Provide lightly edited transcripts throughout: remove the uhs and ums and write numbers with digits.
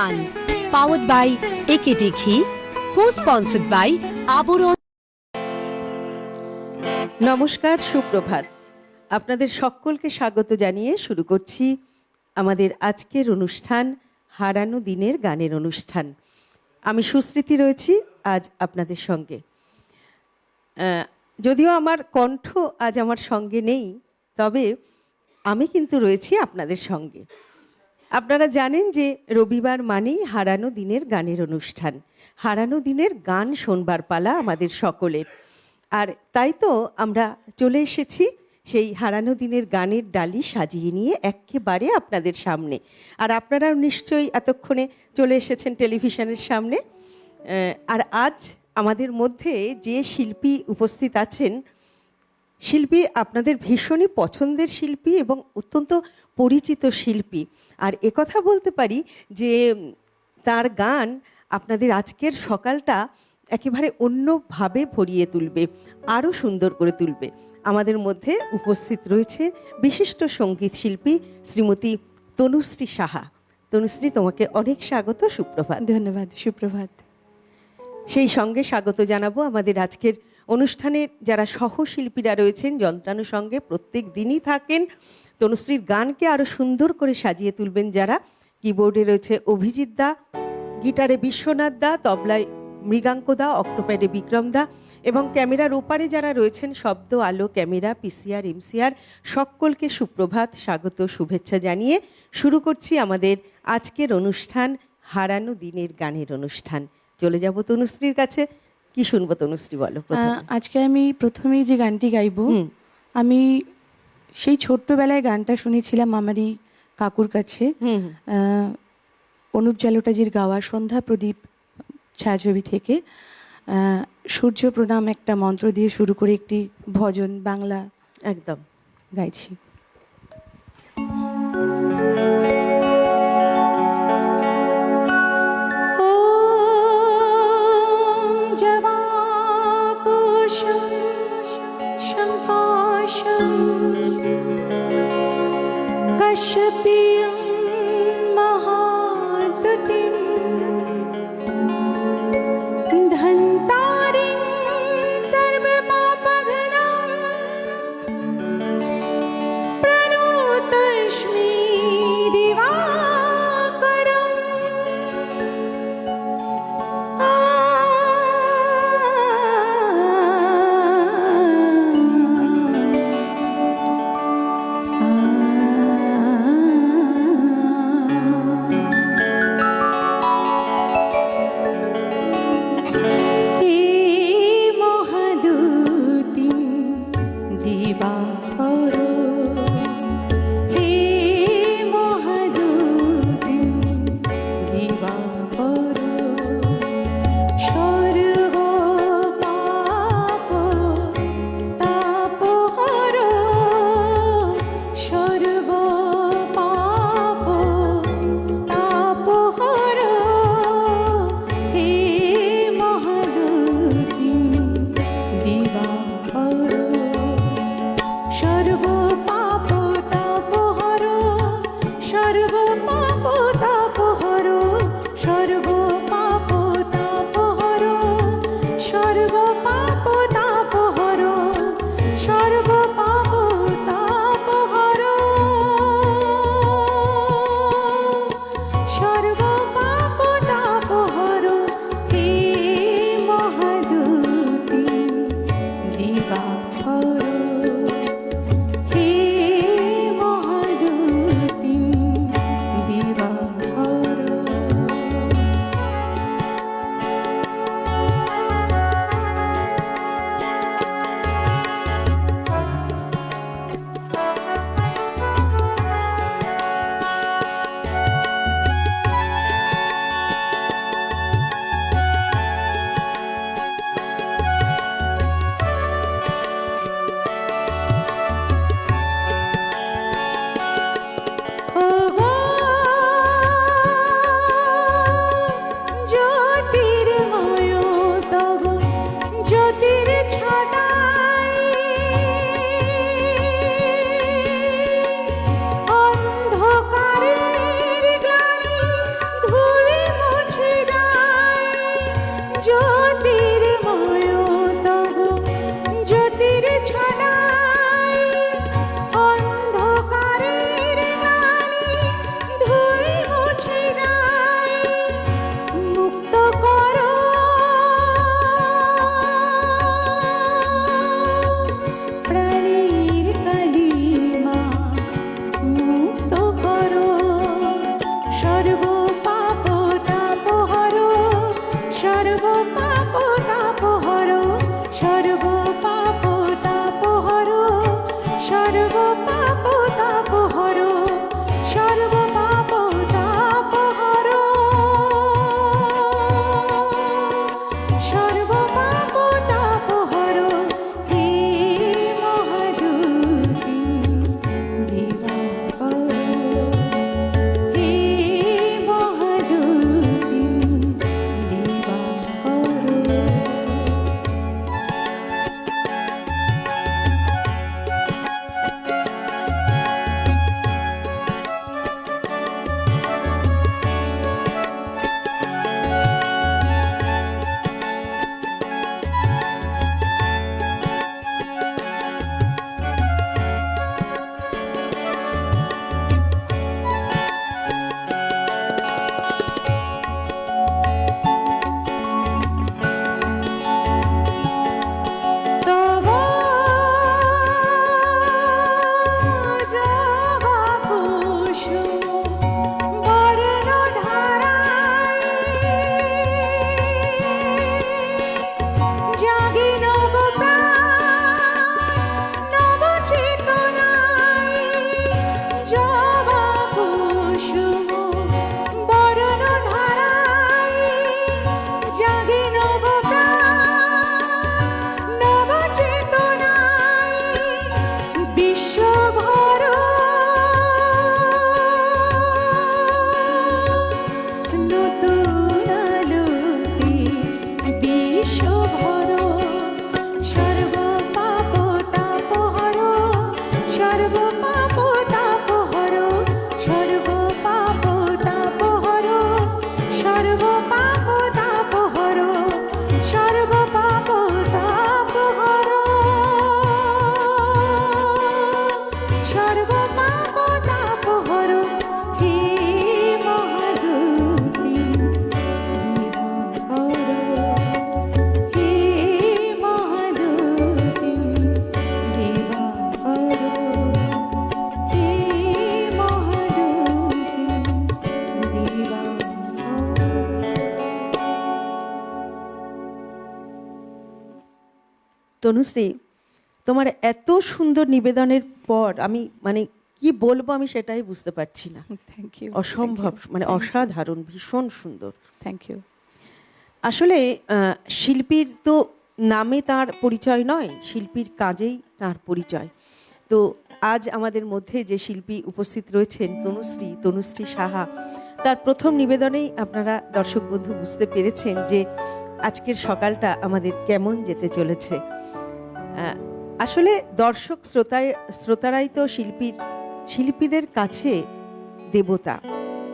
অনুষ্ঠান powered by AKD ঘি, কো-স্পন্সর্ড by আবরণ। নমস্কার, সুপ্রভাত। আপনাদের সকলকে স্বাগত জানিয়ে শুরু করছি আমাদের আজকের অনুষ্ঠান, হারানো দিনের গানের অনুষ্ঠান। আমি সুস্মৃতি রয়েছি আজ আপনাদের সঙ্গে। যদিও আমার কণ্ঠ আজ আমার সঙ্গে নেই, তবে আমি কিন্তু রয়েছি আপনাদের সঙ্গে। আপনারা জানেন যে রবিবার মানেই হারানো দিনের গানের অনুষ্ঠান। হারানো দিনের গান শোনবার পালা আমাদের সকলের। আর তাই তো আমরা চলে এসেছি সেই হারানো দিনের গানের ডালি সাজিয়ে নিয়ে একেবারে আপনাদের সামনে। আর আপনারাও নিশ্চয়ই এতক্ষণে চলে এসেছেন টেলিভিশনের সামনে। আর আজ আমাদের মধ্যে যে শিল্পী উপস্থিত আছেন, শিল্পী আপনাদের ভীষণই পছন্দের শিল্পী এবং অত্যন্ত পরিচিত শিল্পী। আর একথা বলতে পারি যে তার গান আপনাদের আজকের সকালটা একেবারে অন্যভাবে ভরিয়ে তুলবে, আরও সুন্দর করে তুলবে। আমাদের মধ্যে উপস্থিত রয়েছে বিশিষ্ট সঙ্গীত শিল্পী শ্রীমতী তনুশ্রী সাহা। তনুশ্রী, তোমাকে অনেক স্বাগত, সুপ্রভাত। ধন্যবাদ, সুপ্রভাত। সেই সঙ্গে স্বাগত জানাবো আমাদের আজকের অনুষ্ঠানের যারা সহশিল্পীরা রয়েছেন, যন্ত্রানুষঙ্গে প্রত্যেক দিনই থাকেন, তনুশ্রীর গানকে আরও সুন্দর করে সাজিয়ে তুলবেন যারা। কিবোর্ডে রয়েছে অভিজিৎ দা, গিটারে বিশ্বনাথ দা, তবলায় মৃগাঙ্ক দা, অক্টোপ্যাডে বিক্রম দা এবং ক্যামেরার ওপারে যারা রয়েছেন শব্দ, আলো, ক্যামেরা, পিসিআর, এমসিআর, সকলকে সুপ্রভাত, স্বাগত, শুভেচ্ছা জানিয়ে শুরু করছি আমাদের আজকের অনুষ্ঠান, হারানো দিনের গানের অনুষ্ঠান। চলে যাব তনুশ্রীর কাছে। কি শুনবো তনুশ্রী, বলো। আজকে আমি প্রথমেই যে গানটি গাইবো, আমি সেই ছোট্টবেলায় গানটা শুনেছিলাম আমারই কাকুর কাছে। অনুপ জালোটাজির গাওয়া সন্ধ্যা প্রদীপ ছায়াছবি থেকে সূর্য প্রণাম একটা মন্ত্র দিয়ে শুরু করে একটি ভজন বাংলা একদম গাইছি। कश्यपीयं महादतिं धन्तारिं सर्वपापघ्नं प्रणतोऽस्मि दिवाकरम्। তনুশ্রী, তোমার এত সুন্দর নিবেদনের পর আমি মানে কি বলবো আমি সেটাই বুঝতে পারছি না। Thank you. অসম্ভব, মানে অসাধারণ, ভীষণ সুন্দর। Thank you. আসলে শিল্পীর তো নামে তার পরিচয় নয়, শিল্পীর কাজেই তার পরিচয়। তো আজ আমাদের মধ্যে যে শিল্পী উপস্থিত রয়েছেন তনুশ্রী সাহা, তার প্রথম নিবেদনেই আপনারা দর্শক বন্ধু বুঝতে পেরেছেন যে আজকের সকালটা আমাদের কেমন যেতে চলেছে। আসলে দর্শক শ্রোতারাই তো শিল্পীদের কাছে দেবতা,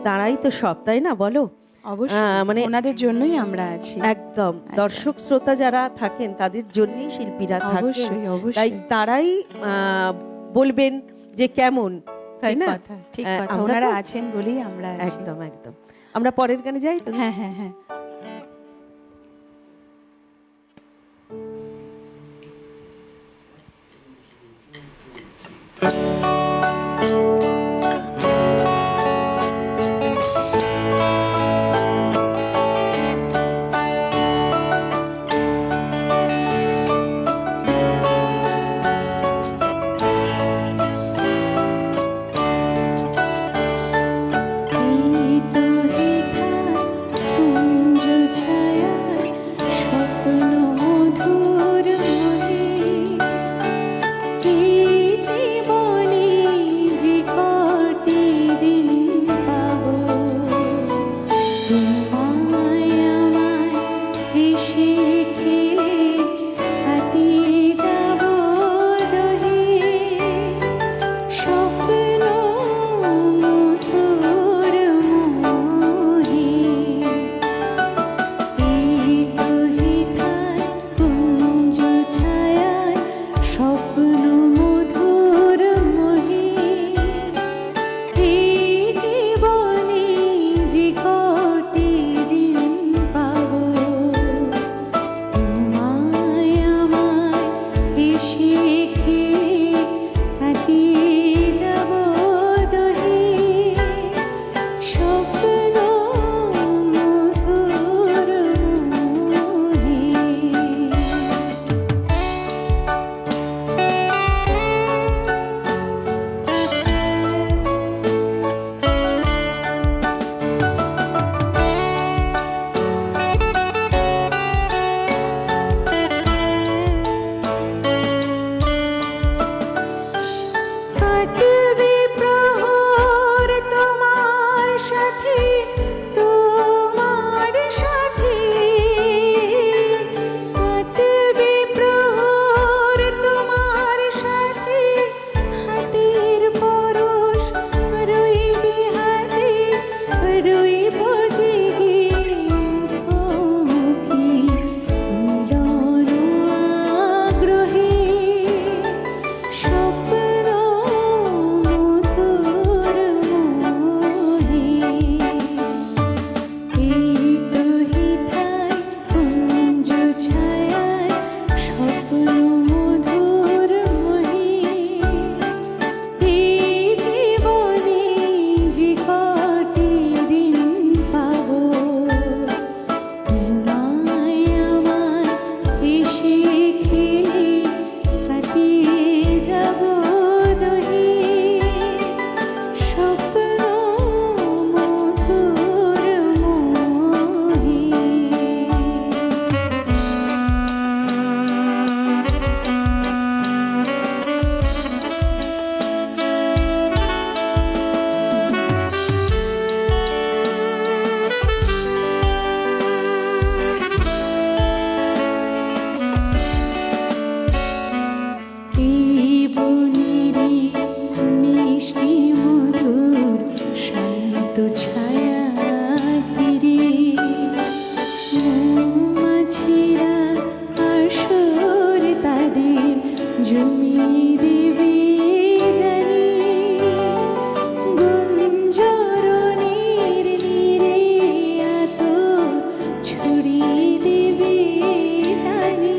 তারাই তো সব, তাই না বলো? অবশ্যই, মানে ওনাদের জন্যই আমরা আছি। একদম, দর্শক শ্রোতা যারা থাকেন তাদের জন্যই শিল্পীরা থাকেন, অবশ্যই তাই অবশ্যই। তারাই বলবেন যে কেমন, তাই না? ঠিক কথা, আমরা ওনারা তো- আছেন বলেই আমরা আছি। একদম একদম। আমরা পরের গানে যাই তো? হ্যাঁ হ্যাঁ হ্যাঁ। এই তো হেথা কুঞ্জ ছায়ার স্বপ্ন মধুর মোহে, এই জীবনে যে কটি দিন পাবো, তোমায় আমায় হেসে খেলে কাটিয়ে যাব দোহে, স্বপ্ন মধুর মোহে। এই তো হেথায় কুঞ্জ ছায়ায় স্বপ্ন মধুর মোহে, এই জীবনে যে কটি দিন পাবো, তোমায় আমায় হেসে খেলে কাটিয়ে যাব দোহে, স্বপ্ন মধুর মোহে। কাটবে প্রহর তোমার সাথে, তোমার সাথে কাটবে প্রহর তোমার সাথে, হাতের পরশ রইবে হাতে, রইব জেগে মুখোমুখি মিলন আগ্রহে, স্বপ্ন মধুর মোহে। এই তো হেথায় কুঞ্জ ছায়ায় স্বপ্ন মধুর মোহে, এই জীবনে যে কটি দিন পাবো, তোমায় আমায় হেসে খেলে কাটিয়ে যাব দোহে, স্বপ্ন মধুর মোহে। এই বনেরই মিষ্টি মধুর শান্ত ছায়া ঘিরে, মৌমাছিরা আসর তাদের জমিয়ে দেবে জানি, গুঞ্জরণের নীরে আতর ছড়িয়ে দেবে জানি,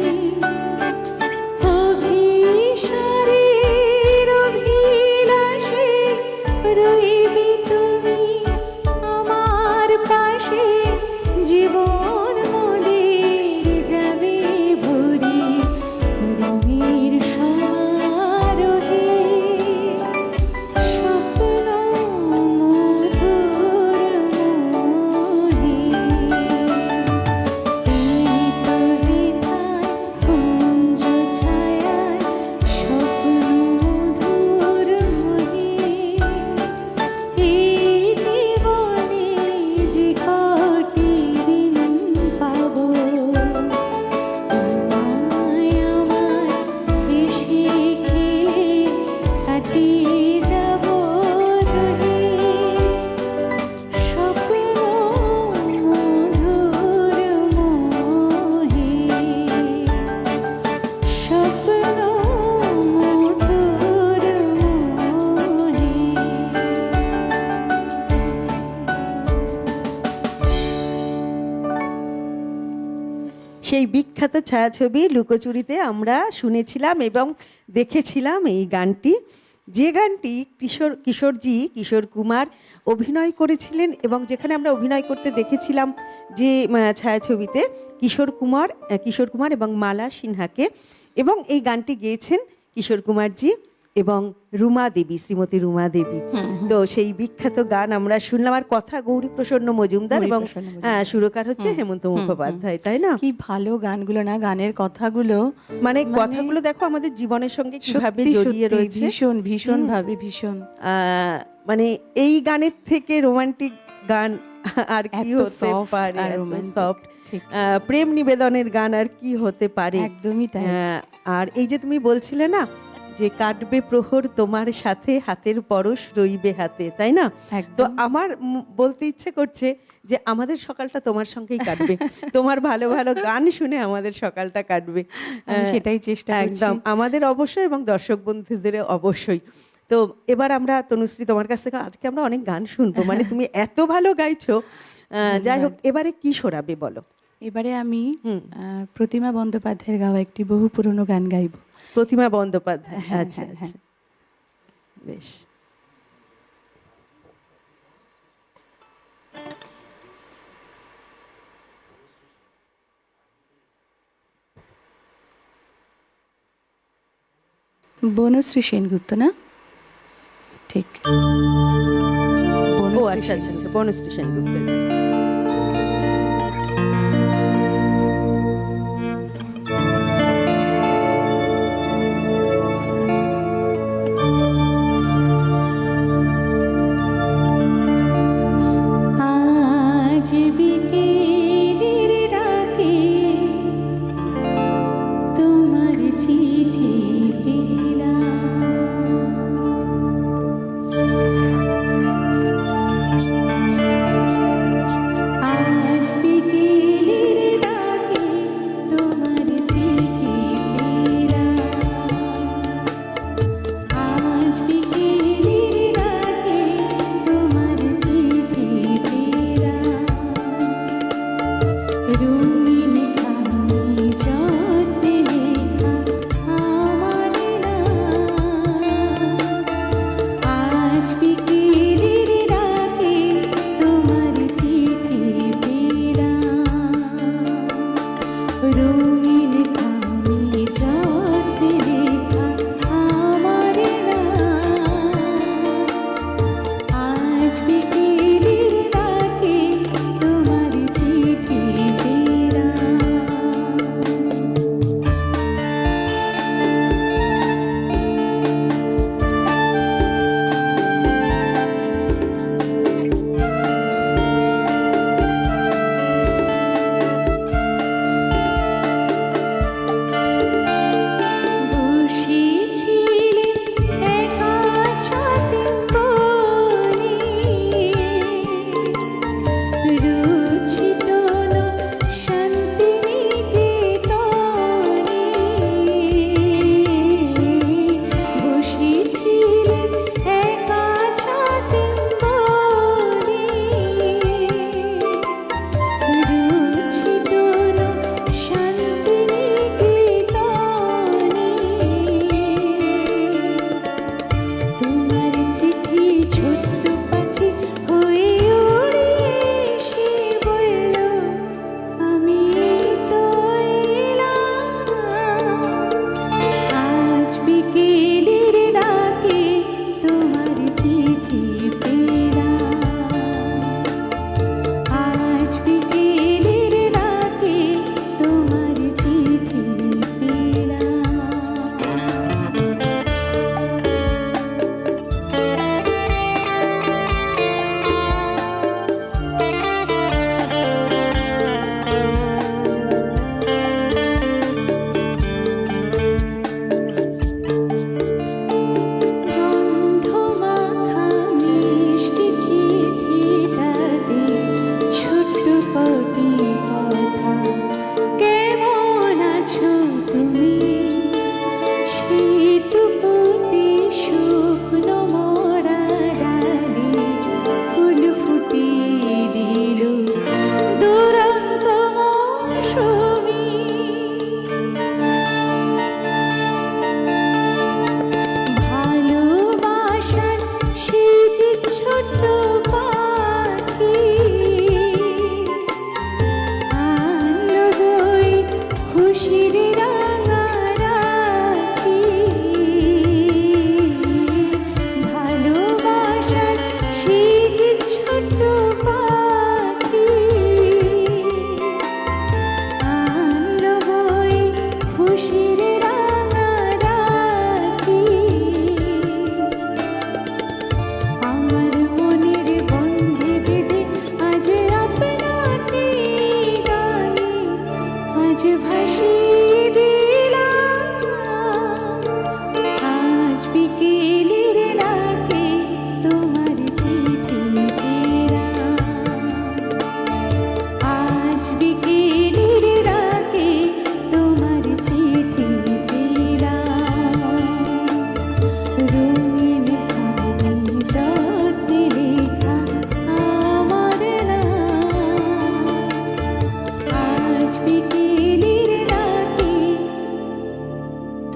অভিসারের অভিলাষে রইবে তুমি আমার পাশে, জীবন মোদের যাবে ভরে সেই বিখ্যাত ছায়াছবি লুকোচুরিতে আমরা শুনেছিলাম এবং দেখেছিলাম এই গানটি, যে গানটি কিশোর কুমার অভিনয় করেছিলেন এবং যেখানে আমরা অভিনয় করতে দেখেছিলাম যে ছায়াছবিতে কিশোর কুমার এবং মালা সিনহাকে, এবং এই গানটি গেয়েছেন কিশোর কুমারজি এবং রুমা দেবী, শ্রীমতী রুমা দেবী। তো সেই বিখ্যাত গান আমরা শুনলাম, আর কথা গৌরী প্রসন্ন মজুমদার এবং সুরকার হচ্ছে হেমন্ত মুখোপাধ্যায়, তাই না? কি ভালো গানগুলো না, গানের কথাগুলো মানে কথাগুলো দেখো আমাদের জীবনের সঙ্গে কিভাবে সত্যি জড়িয়ে সত্যি রয়েছে। ভীষণ ভীষণ ভাবে ভীষণ। মানে এই গানের থেকে রোমান্টিক গান আর কি এত হতে soft পারে, আর এত romantic, সফট ঠিক। প্রেম নিবেদনের গান আর কি হতে পারে। একদমই তাই। আর এই যে তুমি বলছিলে না যে কাটবে প্রহর তোমার সাথে, হাতের পরশ রইবে হাতে, তাই না? তো আমার বলতে ইচ্ছে করছে যে আমাদের সকালটা তোমার সঙ্গেই কাটবে, তোমার ভালো ভালো গান শুনে আমাদের সকালটা কাটবে, আমি সেটাই চেষ্টা করছি। একদম আমাদের অবশ্যই এবং দর্শক বন্ধুদের অবশ্যই। তো এবার আমরা তনুশ্রী তোমার কাছ থেকে আজকে আমরা অনেক গান শুনবো, মানে তুমি এত ভালো গাইছো। যাই হোক, এবারে কি শোনাবে বলো? এবারে আমি প্রতিমা বন্দ্যোপাধ্যায়ের গাওয়া একটি বহু পুরনো গান গাইব। প্রতিমা বন্দ্যোপাধ্যায়, হ্যাঁ, আচ্ছা হ্যাঁ, আচ্ছা, বেশ। বনশ্রী সেনগুপ্ত না? ঠিক। ও আচ্ছা আচ্ছা আচ্ছা, বনশ্রী সেনগুপ্তের। আজ বিকেলের ডাকে তোমার চিঠি পেলাম, আজ বিকেলের ডাকে তোমার চিঠি পেলাম, আজ বিকেলের ডাকে তোমার চিঠি পেলাম, রঙিন খানি যত্নে লেখা আমার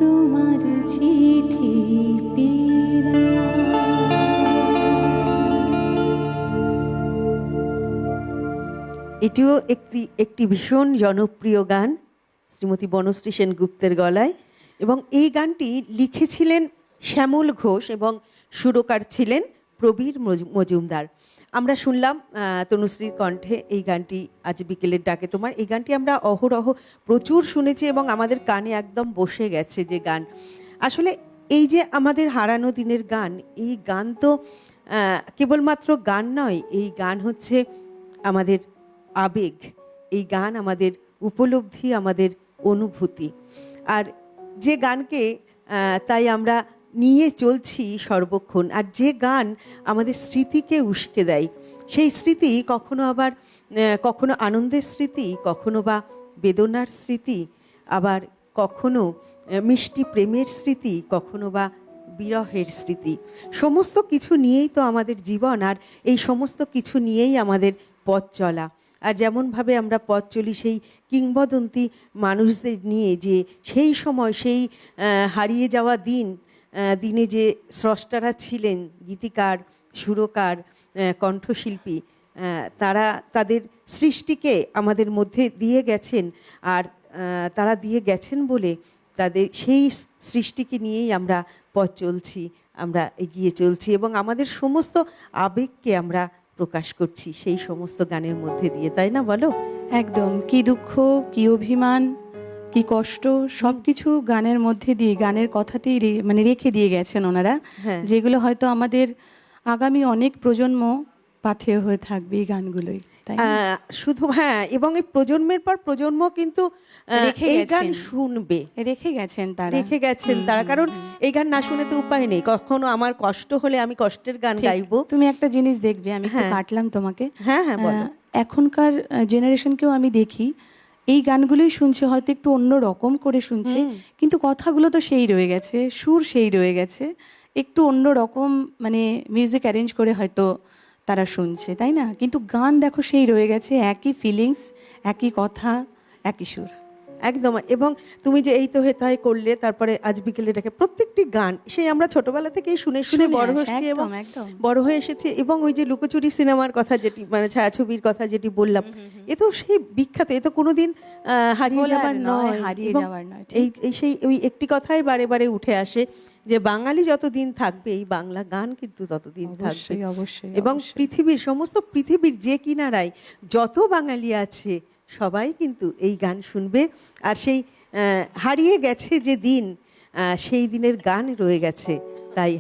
তোমার চিঠি পেলাম। এটিও একটি ভীষণ জনপ্রিয় গান শ্রীমতী বনশ্রী সেনগুপ্তের গলায়, এবং এই গানটি লিখেছিলেন শ্যামল ঘোষ এবং সুরকার ছিলেন প্রবীর মজুমদার। আমরা শুনলাম তনুশ্রীর কণ্ঠে এই গানটি, আজ বিকেলের ডাকে তোমার। এই গানটি আমরা অহরহ প্রচুর শুনেছি এবং আমাদের কানে একদম বসে গেছে যে গান। আসলে এই যে আমাদের হারানো দিনের গান, এই গান তো কেবলমাত্র গান নয়, এই গান হচ্ছে আমাদের আবেগ, এই গান আমাদের উপলব্ধি, আমাদের অনুভূতি। আর যে গানকে তাই আমরা নিয়ে চলছি সর্বক্ষণ, আর যে গান আমাদের স্মৃতিকে উস্কে দেয়, সেই স্মৃতি কখনো আবার কখনো আনন্দের স্মৃতি, কখনো বা বেদনার স্মৃতি, আবার কখনো মিষ্টি প্রেমের স্মৃতি, কখনো বা বিরহের স্মৃতি। সমস্ত কিছু নিয়েই তো আমাদের জীবন, আর এই সমস্ত কিছু নিয়েই আমাদের পথ চলা। আর যেমনভাবে আমরা পথ চলি সেই কিংবদন্তি মানুষদের নিয়ে, যে সেই সময় সেই হারিয়ে যাওয়া দিনে যে স্রষ্টারা ছিলেন, গীতিকার, সুরকার, কণ্ঠশিল্পী, তারা তাদের সৃষ্টিকে আমাদের মধ্যে দিয়ে গেছেন। আর তারা দিয়ে গেছেন বলে তাদের সেই সৃষ্টিকে নিয়েই আমরা পথ চলছি, আমরা এগিয়ে চলছি, এবং আমাদের সমস্ত আবেগকে আমরা প্রকাশ করছি সেই সমস্ত গানের মধ্যে দিয়ে, তাই না বলো? একদম, কি দুঃখ, কি অভিমান, কি কষ্ট, সব কিছু গানের মধ্যে দিয়ে, গানের কথাতেই মানে রেখে দিয়ে গেছেন ওনারা, যেগুলো হয়তো আমাদের আগামী অনেক প্রজন্ম পাথেয় হয়ে থাকবে এই গানগুলোই, তাই না? শুধু হ্যাঁ, এবং এই প্রজন্মের পর প্রজন্ম কিন্তু এই গান শুনবে, রেখে গেছেন তারা, কারণ এই গান না শুনে তো উপায় নেই। কখনো আমার কষ্ট হলে আমি কষ্টের গান গাইবো। তুমি একটা জিনিস দেখবে, আমি একটু কাটলাম তোমাকে, হ্যাঁ হ্যাঁ বলো। এখনকার জেনারেশনকেও আমি দেখি এই গানগুলোই শুনছে, হয়তো একটু অন্য রকম করে শুনছে, কিন্তু কথাগুলো তো সেই রয়ে গেছে, সুর সেই রয়ে গেছে, একটু অন্য রকম মানে মিউজিক অ্যারেঞ্জ করে হয়তো তারা শুনছে, তাই না? কিন্তু গান দেখো সেই রয়ে গেছে, একই ফিলিংস, একই কথা, একই সুর। একদম। এবং তুমি যে এই তো হেতায় করলে, তারপরে আজ বিকেলে ডাকে, প্রত্যেকটি গান সেই আমরা ছোটবেলা থেকেই শুনে শুনে বড় হয়েছি এবং বড় হয়ে এসেছি। এবং ওই যে লুকোচুরি সিনেমার কথা যেটি, মানে ছায়াছবির কথা যেটি বললাম, এ তো সেই বিখ্যাত, এ তো কোনোদিন হারিয়ে যাবার নয়। এই সেই ওই একটি কথাই বারে বারে উঠে আসে যে বাঙালি যতদিন থাকবে এই বাংলা গান কিন্তু ততদিন থাকবে। এবং পৃথিবীর যে কিনারায় যত বাঙালি আছে সবাই কিন্তু এই গান শুনবে। আর সেই হারিয়ে গেছে যে দিন, সেই দিনের গান রয়ে গেছে, তাই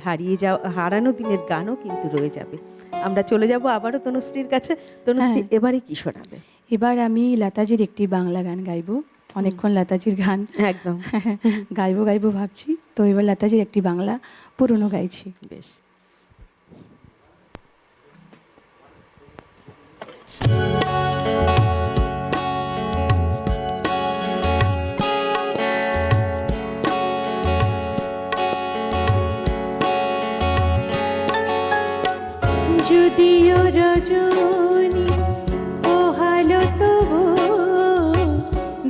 হারানো দিনের গানও কিন্তু রয়ে যাবে। আমরা চলে যাব আবারও তনুশ্রীর কাছে। তনুশ্রী, এবারে কি শোনাবে? এবার আমি লতাজির একটি বাংলা গান গাইবো। অনেকক্ষণ লতাজির গান একদম গাইবো ভাবছি, তো এবার লতাজির একটি বাংলা পুরনো গাইছি। বেশ। যদিও রজনী পোহালো তবু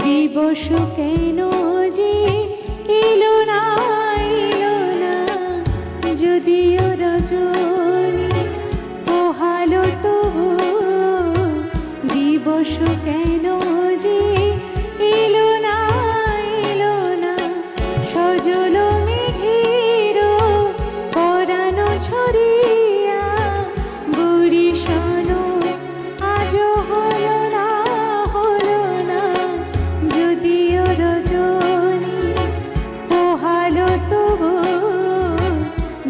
দিবস কেন যে এলো না, যদিও রজনী পোহালো তবু দিবস কেন যে এলো না, সজল মেঘের পরানো ছড়িয়া যদিও রজনী পোহালো তবু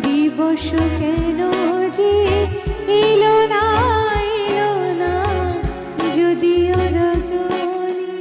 দিবস কেন যে এলো না, যদিও রজনী।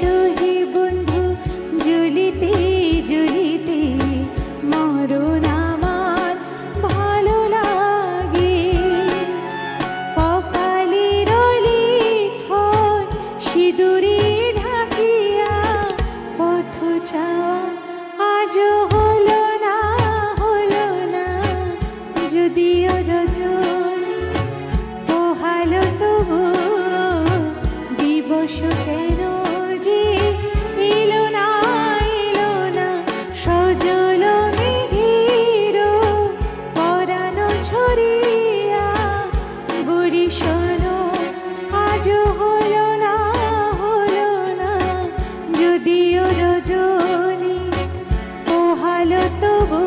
বিরহে বন্ধু জ্বলিতে জ্বলিতে মরণ আমার ভালো লাগে। কপালের লিখন সিঁদুরে ঢাকিয়া পথ চাওয়া আজও হলো না, হলো না। যদিও রজনী পোহালো তবু দিবস কেন যে এলো না, এলো না। সজল মেঘের পরানো ছড়িয়া বরিশাল আজও হলো না, হলো না। যদিও রজনী পোহালো তবু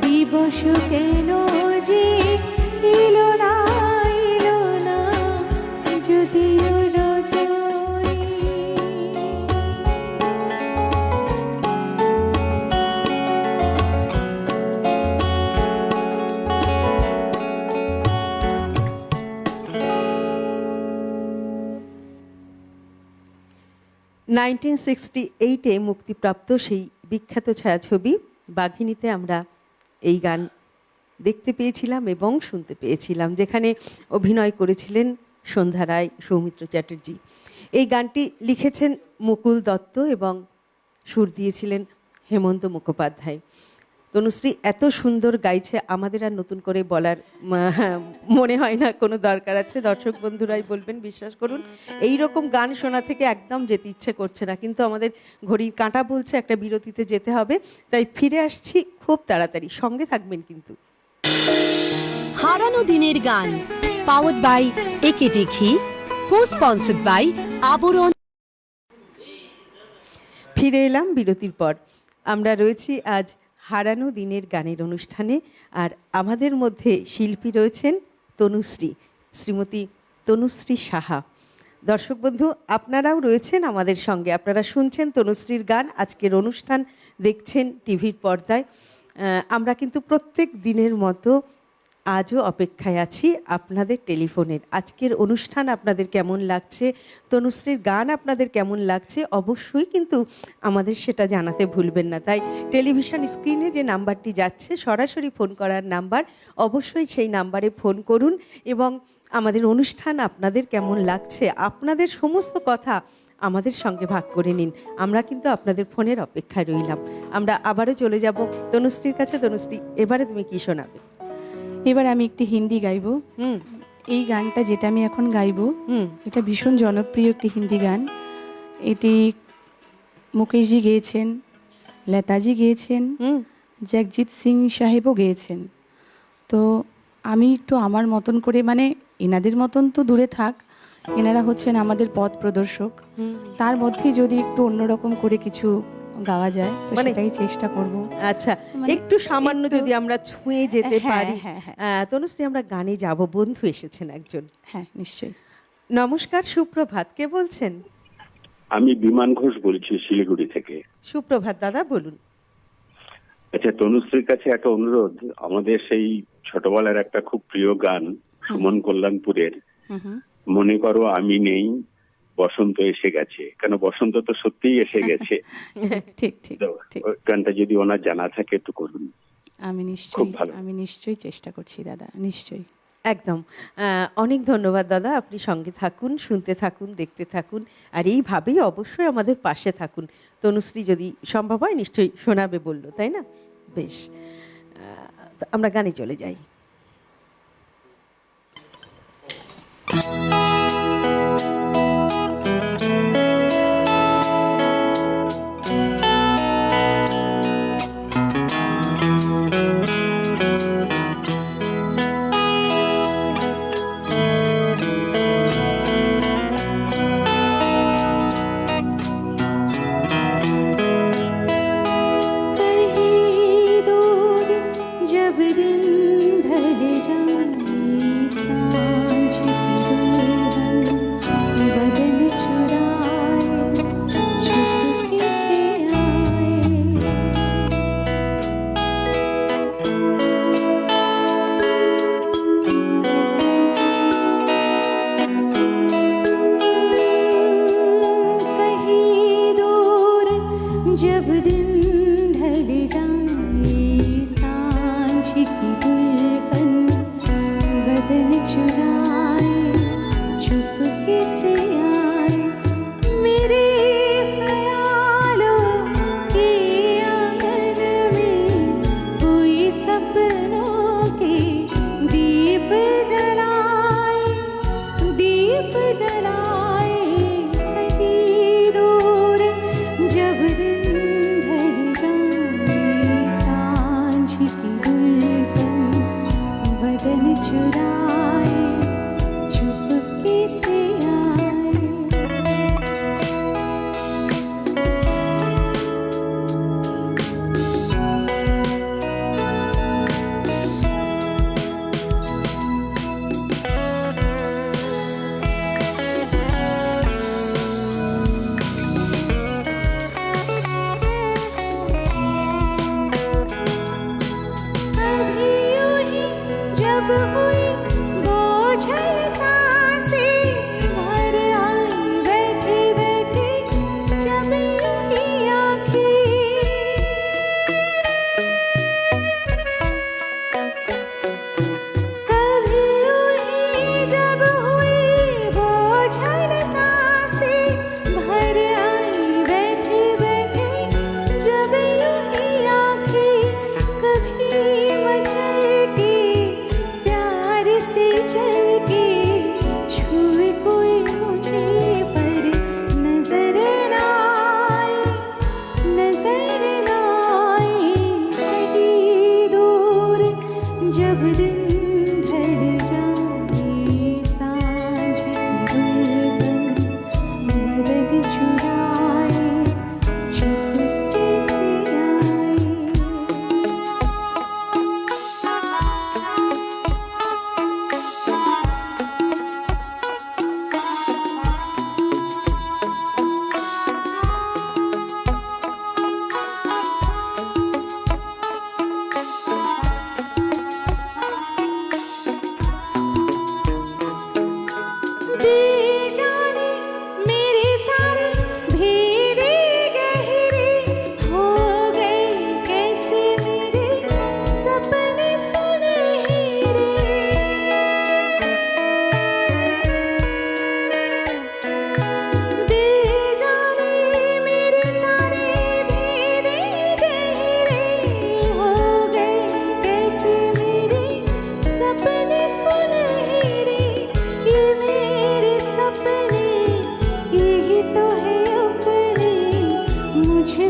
দিবস কেন যে এলো না, এলো না। যদিও রজনী। 1968-এ মুক্তিপ্রাপ্ত সেই বিখ্যাত ছায়াছবি বাঘিনীতে আমরা এই গান দেখতে পেয়েছিলাম এবং শুনতে পেয়েছিলাম, যেখানে অভিনয় করেছিলেন সন্ধ্যা রায়, সৌমিত্র চ্যাটার্জি। এই গানটি লিখেছেন মুকুল দত্ত এবং সুর দিয়েছিলেন হেমন্ত মুখোপাধ্যায়। তনুশ্রী এত সুন্দর গাইছে, আমাদের আর নতুন করে বলার মনে হয় না কোনো দরকার আছে। দর্শক বন্ধুরাই বলবেন, বিশ্বাস করুন এই রকম গান শোনা থেকে একদম যেতে ইচ্ছে করছে না, কিন্তু আমাদের ঘড়ির কাঁটা বলছে একটা বিরতিতে যেতে হবে, তাই ফিরে আসছি খুব তাড়াতাড়ি। সঙ্গে থাকবেন কিন্তু। হারানো দিনের গান পাওয়ার্ড বাই একেডি ঘি, কো স্পন্সর্ড বাই আবরণ। ফিরে এলাম বিরতির পর। আমরা রয়েছি আজ হারানো দিনের গানের অনুষ্ঠানে, আর আমাদের মধ্যে শিল্পী রয়েছেন তনুশ্রী, শ্রীমতী তনুশ্রী সাহা। দর্শক বন্ধু, আপনারাও রয়েছেন আমাদের সঙ্গে, আপনারা শুনছেন তনুশ্রীর গান, আজকের অনুষ্ঠান দেখছেন টিভির পর্দায়। আমরা কিন্তু প্রত্যেক দিনের মতো আজও অপেক্ষায় আছি আপনাদের টেলিফোনের। আজকের অনুষ্ঠান আপনাদের কেমন লাগছে, তনুশ্রীর গান আপনাদের কেমন লাগছে, অবশ্যই কিন্তু আমাদের সেটা জানাতে ভুলবেন না। তাই টেলিভিশন স্ক্রিনে যে নাম্বারটি যাচ্ছে সরাসরি ফোন করার নাম্বার, অবশ্যই সেই নাম্বারে ফোন করুন এবং আমাদের অনুষ্ঠান আপনাদের কেমন লাগছে, আপনাদের সমস্ত কথা আমাদের সঙ্গে ভাগ করে নিন। আমরা কিন্তু আপনাদের ফোনের অপেক্ষায় রইলাম। আমরা আবারও চলে যাব তনুশ্রীর কাছে। তনুশ্রী, এবারে তুমি কি শোনাবে? এবার আমি একটি হিন্দি গাইবো। হুম এই গানটা যেটা আমি এখন গাইবো, হুম এটা ভীষণ জনপ্রিয় একটি হিন্দি গান। এটি মুকেশজি গেয়েছেন, লতাজি গেয়েছেন, হুম জগজিৎ সিং সাহেবও গেয়েছেন। তো আমি একটু আমার মতন করে, মানে এনাদের মতন তো দূরে থাক, এনারা হচ্ছেন আমাদের পথ প্রদর্শক, হুম। তার মধ্যে যদি একটু অন্যরকম করে কিছু গাওয়া যায় তো মানে- সেটাই চেষ্টা করব। আচ্ছা, মানে একটু সামান্য একটু- যদি আমরা ছুঁয়ে যেতে হ্যাঁ, পারি। হ্যাঁ, হ্যাঁ। তনুশ্রী, আমরা গানে যাব, বন্ধু এসেছেন একজন। হ্যাঁ, নিশ্চয়ই। নমস্কার, সুপ্রভাত, কে বলছেন? আমি বিমান ঘোষ বলছি শিলিগুড়ি থেকে। সুপ্রভাত দাদা, বলুন। আচ্ছা, তনুশ্রীর কাছে একটা অনুরোধ, আমাদের সেই ছোটবেলার একটা খুব প্রিয় গান সুমন কল্যাণপুরের, হুম হুম। মনে করো আমি নেই বসন্ত এসে গেছে, কেন বসন্ত তো সত্যিই এসে গেছে। ঠিক ঠিক তো ঠিক। ওই গানটা যদি ওনার জানা থাকে একটু করুন। খুব ভালো। আমি নিশ্চয়ই চেষ্টা করছি দাদা, নিশ্চয়ই। একদম। অনেক ধন্যবাদ দাদা, আপনি সঙ্গে থাকুন, শুনতে থাকুন, দেখতে থাকুন, আর এইভাবেই অবশ্যই আমাদের পাশে থাকুন। তনুশ্রী যদি সম্ভব হয় নিশ্চয়ই শোনাবে বললো, তাই না? বেশ, তো আমরা গানে চলে যাই। कहीं दूर जब दिन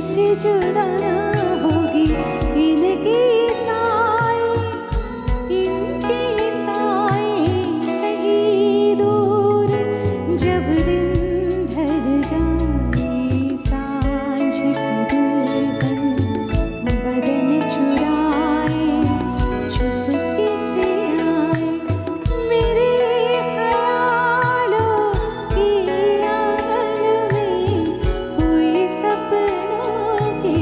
मुझसे जुदा ना होगी इनके साए कहीं दूर जब दिन ढल जाए सांझ की दुल्हन बदन चुराए चुपके से आए मेरे ख्यालों की आंगन में हुई सपनों के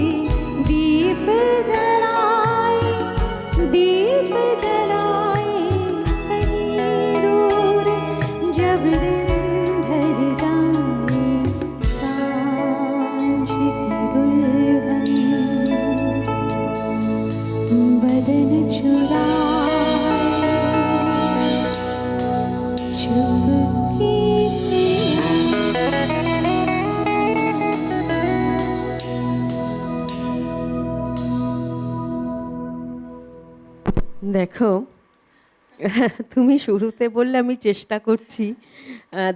दीप जलाए कहीं दूर जब दिन ढल जाए सांझ की दुल्हन बदन चुराए चुपके से দেখো, তুমি শুরুতে বললে আমি চেষ্টা করছি।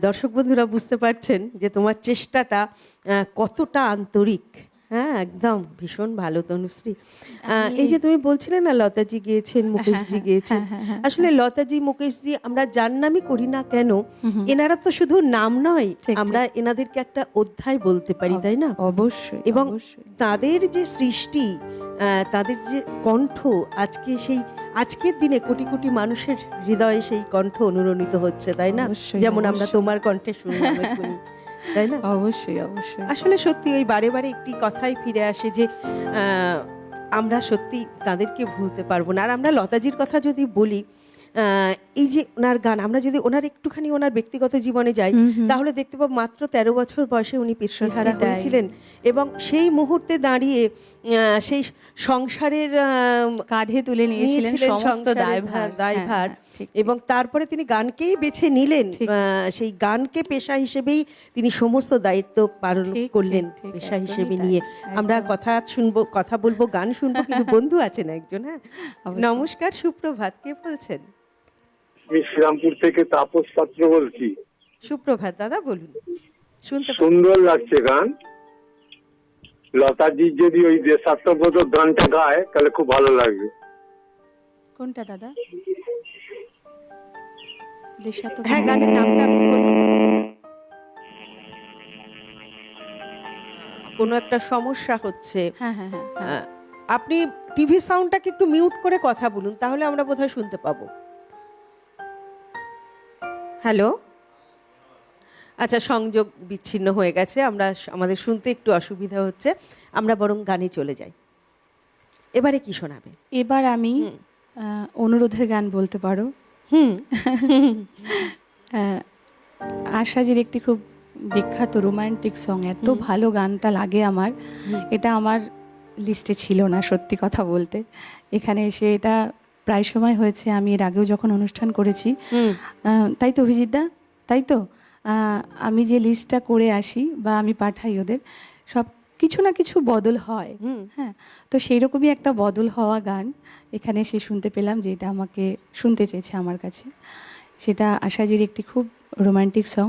দর্শক বন্ধুরা বুঝতে পারছেন যে তোমার চেষ্টাটা কতটা আন্তরিক। হ্যাঁ, একদম ভীষণ ভালো তনুশ্রী। এই যে তুমি বলছিলে না লতাজি গিয়েছেন, মুকেশজি গিয়েছেন, আসলে লতাজি মুকেশজি আমরা যার নামই করি না কেন, এনারা তো শুধু নাম নয়, আমরা এনাদেরকে একটা অধ্যায় বলতে পারি, তাই না? অবশ্যই। এবং অবশ্যই। তাদের যে সৃষ্টি, তাদের যে কণ্ঠ, আজকের দিনে কোটি কোটি মানুষের হৃদয়ে সেই কণ্ঠ অনুরণিত হচ্ছে, তাই না? অবশ্যই, যেমন আমরা অবশ্যই। তোমার কণ্ঠে শুনলাম এক্ষুনি, তাই না? অবশ্যই অবশ্যই। আসলে সত্যি ওই বারে বারে একটি কথাই ফিরে আসে যে আমরা সত্যি তাদেরকে ভুলতে পারবো না। আর আমরা লতাজির কথা যদি বলি, এই যে ওনার গান, আমরা যদি ওনার একটুখানি ওনার ব্যক্তিগত জীবনে যাই, তাহলে দেখতে পাবো মাত্র 13 বছর বয়সে উনি পিতৃহারা সত্যি তাই। হয়েছিলেন, এবং সেই মুহূর্তে দাঁড়িয়ে সেই সংসারের কাঁধে তুলে নিয়েছিলেন সমস্ত সংসারের, দায়ভার, এবং তারপরে তিনি গানকেই বেছে নিলেন, ঠিক। সেই গানকে পেশা হিসেবেই তিনি সমস্ত দায়িত্ব পালন ঠিক, করলেন ঠিক, ঠিক, পেশা একদমই হিসেবে তাই, নিয়ে। একদম। আমরা কথা বলবো, গান শুনবো, কিন্তু বন্ধু আছেন একজন। হ্যাঁ, অবশ্যই। নমস্কার, সুপ্রভাত, কে বলছেন? আমি শ্রীরামপুর থেকে তাপস পাত্র বলছি। সুপ্রভাত দাদা, বলুন, শুনতে পাচ্ছি। সুন্দর লাগছে গান। লতাজির যদি ওই দেশাত্মবোধক গানটা গায় তাহলে খুব ভালো লাগবে। কোনটা দাদা? দেশাত্মবোধক? হ্যাঁ, গানের নামটা আপনি বলুন। কোনো একটা সমস্যা হচ্ছে। হ্যাঁ হ্যাঁ হ্যাঁ। আপনি টিভি সাউন্ডটাকে একটু মিউট করে কথা বলুন, তাহলে আমরা বোধহয় শুনতে পাবো। হ্যালো, আচ্ছা, সংযোগ বিচ্ছিন্ন হয়ে গেছে, আমাদের শুনতে একটু অসুবিধা হচ্ছে, আমরা বরং গানে চলে যাই। এবারে কি শোনাবে? এবার আমি অনুরোধের গান বলতে পারো। আশাজির একটি খুব বিখ্যাত রোমান্টিক সং, এত ভালো গানটা লাগে আমার, এটা আমার লিস্টে ছিল না সত্যি কথা বলতে। এখানে এসে এটা প্রায় সময় হয়েছে, আমি এর আগেও যখন অনুষ্ঠান করেছি, তাই তো অভিজিৎদা, তাই তো আমি যে লিস্টটা করে আসি বা আমি পাঠাই ওদের, সব কিছু না কিছু বদল হয়। হ্যাঁ, তো সেই রকমই একটা বদল হওয়া গান এখানে এসে শুনতে পেলাম, যেটা আমাকে শুনতে চেয়েছে আমার কাছে। সেটা আশাজির একটি খুব রোমান্টিক সং,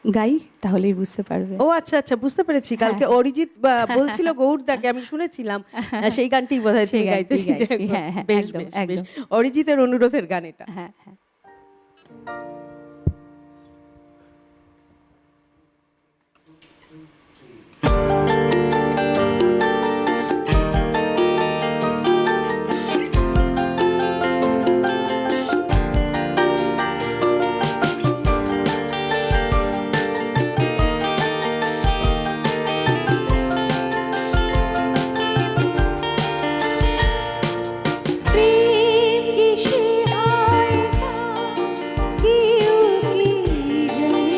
গাই তাহলেই বুঝতে পারবে। ও আচ্ছা আচ্ছা, বুঝতে পেরেছি। কালকে অরিজিৎ বলছিল গৌরদাকে, আমি শুনেছিলাম সেই গানটি বোধহয় তুমি গাইতে। হ্যাঁ হ্যাঁ, বেশ একদম বেশ বেশ, একদম। অরিজিতের অনুরোধের গান এটা। হ্যাঁ হ্যাঁ। प्रेम की शिकायत की उठी गई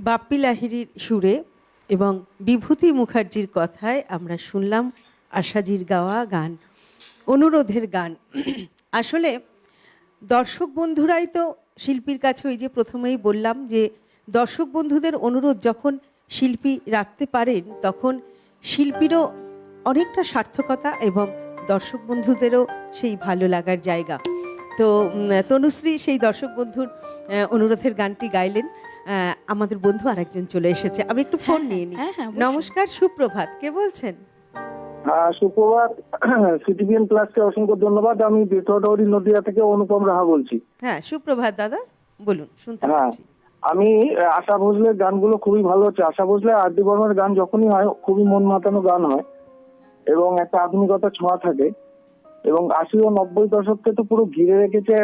বাপ্পি লাহিড়ীর সুরে এবং বিভূতি মুখার্জির কথায় আমরা শুনলাম আশাজির গাওয়া গান, অনুরোধের গান। আসলে দর্শক বন্ধুরাই তো শিল্পীর কাছে, ওই যে প্রথমেই বললাম যে দর্শক বন্ধুদের অনুরোধ যখন শিল্পী রাখতে পারেন তখন শিল্পীরও অনেকটা সার্থকতা এবং দর্শক বন্ধুদেরও সেই ভালো লাগার জায়গা। তো তনুশ্রী সেই দর্শক বন্ধুর অনুরোধের গানটি গাইলেন। আমাদের বন্ধু আরেকজন চলে এসেছে, আমি একটু ফোন নিয়ে নিই। নমস্কার, সুপ্রভাত, কে বলছেন? সুপ্রভাত, সিটিভিএন প্লাসকে অসংখ্য ধন্যবাদ। আমি বেতডৌরি নদিয়া থেকে অনুপম রাহা বলছি। হ্যাঁ, সুপ্রভাত দাদা, বলুন, শুনতে হ্যাঁ, পাচ্ছি। আমি আশা ভোসলের গানগুলো খুবই ভালো হচ্ছে। আশা ভোসলে আর ডি বর্মনের গান যখনই হয় খুবই মন মাতানো গান হয় এবং একটা আধুনিকতা ছোঁয়া থাকে, এবং 80 ও 90 দশককে তো পুরো ঘিরে রেখেছে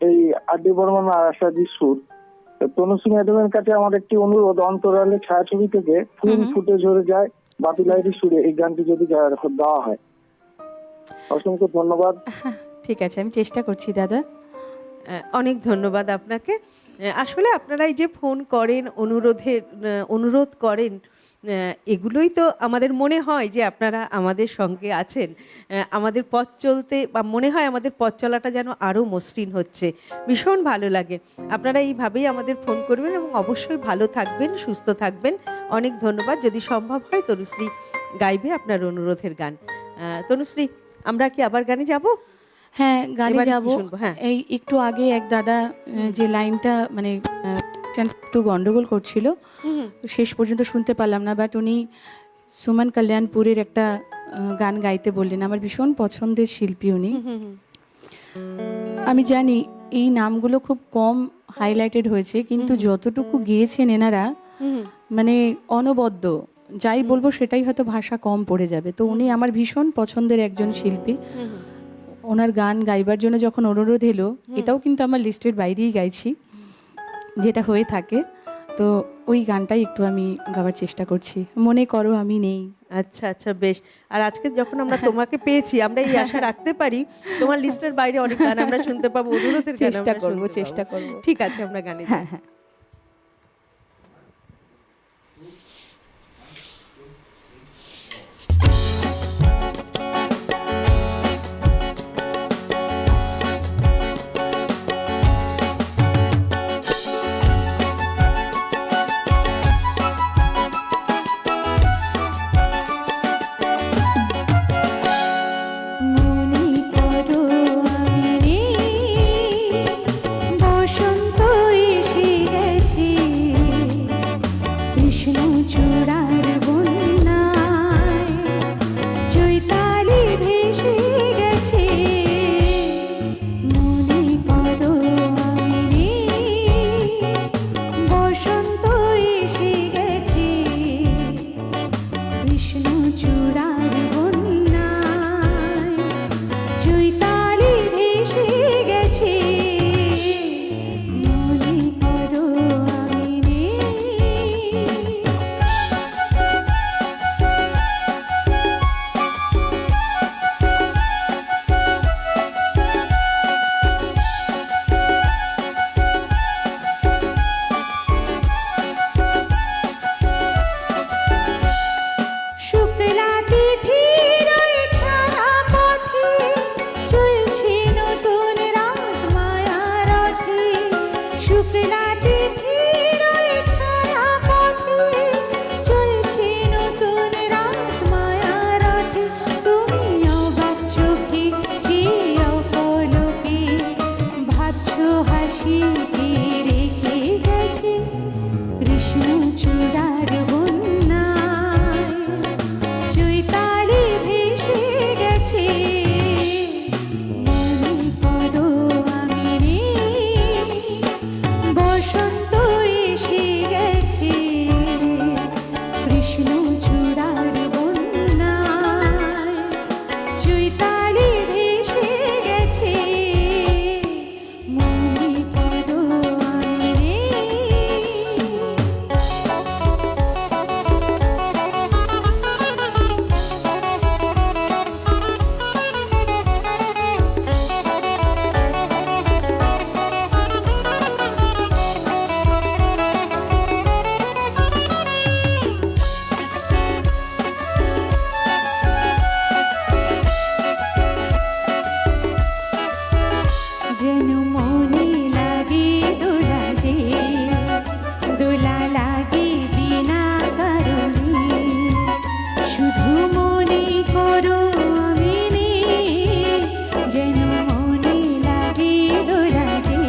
এই আর ডি বর্মন আর আশাজির সুর। তনুশ্রী ম্যাডামের কাছে আমার একটি অনুরোধ, অন্তরালে ছায়াছবি থেকে ফুল ফুটে ঝরে যায় বাপ্পি লাহিড়ীর সুরে এই গানটি যদি দেওয়া হয়। অসংখ্য ধন্যবাদ। ঠিক আছে, আমি চেষ্টা করছি দাদা। অনেক ধন্যবাদ আপনাকে। আসলে আপনারা এই যে ফোন করেন, অনুরোধ করেন, এগুলোই তো আমাদের মনে হয় যে আপনারা আমাদের সঙ্গে আছেন। আমাদের পথ চলতে, বা মনে হয় আমাদের পথ চলাটা যেন আরও মসৃণ হচ্ছে। ভীষণ ভালো লাগে। আপনারা এইভাবেই আমাদের ফোন করবেন এবং অবশ্যই ভালো থাকবেন, সুস্থ থাকবেন। অনেক ধন্যবাদ। যদি সম্ভব হয় তনুশ্রী গাইবে আপনার অনুরোধের গান। তনুশ্রী, আমরা কি আবার গানে যাব? হ্যাঁ, গানে এবার কি যাব। শুনবো? হ্যাঁ। এই একটু আগে এক দাদা যে লাইনটা মানে একটু গন্ডগোল করছিল, শেষ পর্যন্ত শুনতে পারলাম না, বাট উনি সুমন কল্যাণপুরের একটা গান গাইতে বললেন। আমার ভীষণ পছন্দের শিল্পী উনি। আমি জানি এই নামগুলো খুব কম হাইলাইটেড হয়েছে, কিন্তু যতটুকু গেয়েছেন এনারা মানে অনবদ্য, যাই বলবো সেটাই হয়তো ভাষা কম পড়ে যাবে। তো উনি আমার ভীষণ পছন্দের একজন শিল্পী। ওনার গান গাইবার জন্য যখন অনুরোধ এলো, এটাও কিন্তু আমার লিস্টের বাইরেই গাইছি, যেটা হয়ে থাকে। তো ওই গানটাই একটু আমি গাওয়ার চেষ্টা করছি, মনে করো আমি নেই। আচ্ছা আচ্ছা, বেশ। আর আজকে যখন আমরা তোমাকে পেয়েছি, আমরা এই আশা রাখতে পারি তোমার লিস্টের বাইরে অনেক গান আমরা শুনতে পাবো, অনুরোধের গান চেষ্টা আমরা করব, শুনতে চেষ্টা পাবো। করব। ঠিক আছে, আমরা গানে যাই। হ্যাঁ হ্যাঁ। মনে করো আমি নেই, বসন্ত এসে যেন মনে লাগে দোলা রে, দোলা লাগে বিনা কারণে, শুধু মনে করো আমি নেই, যেন মনে লাগে দোলা রে,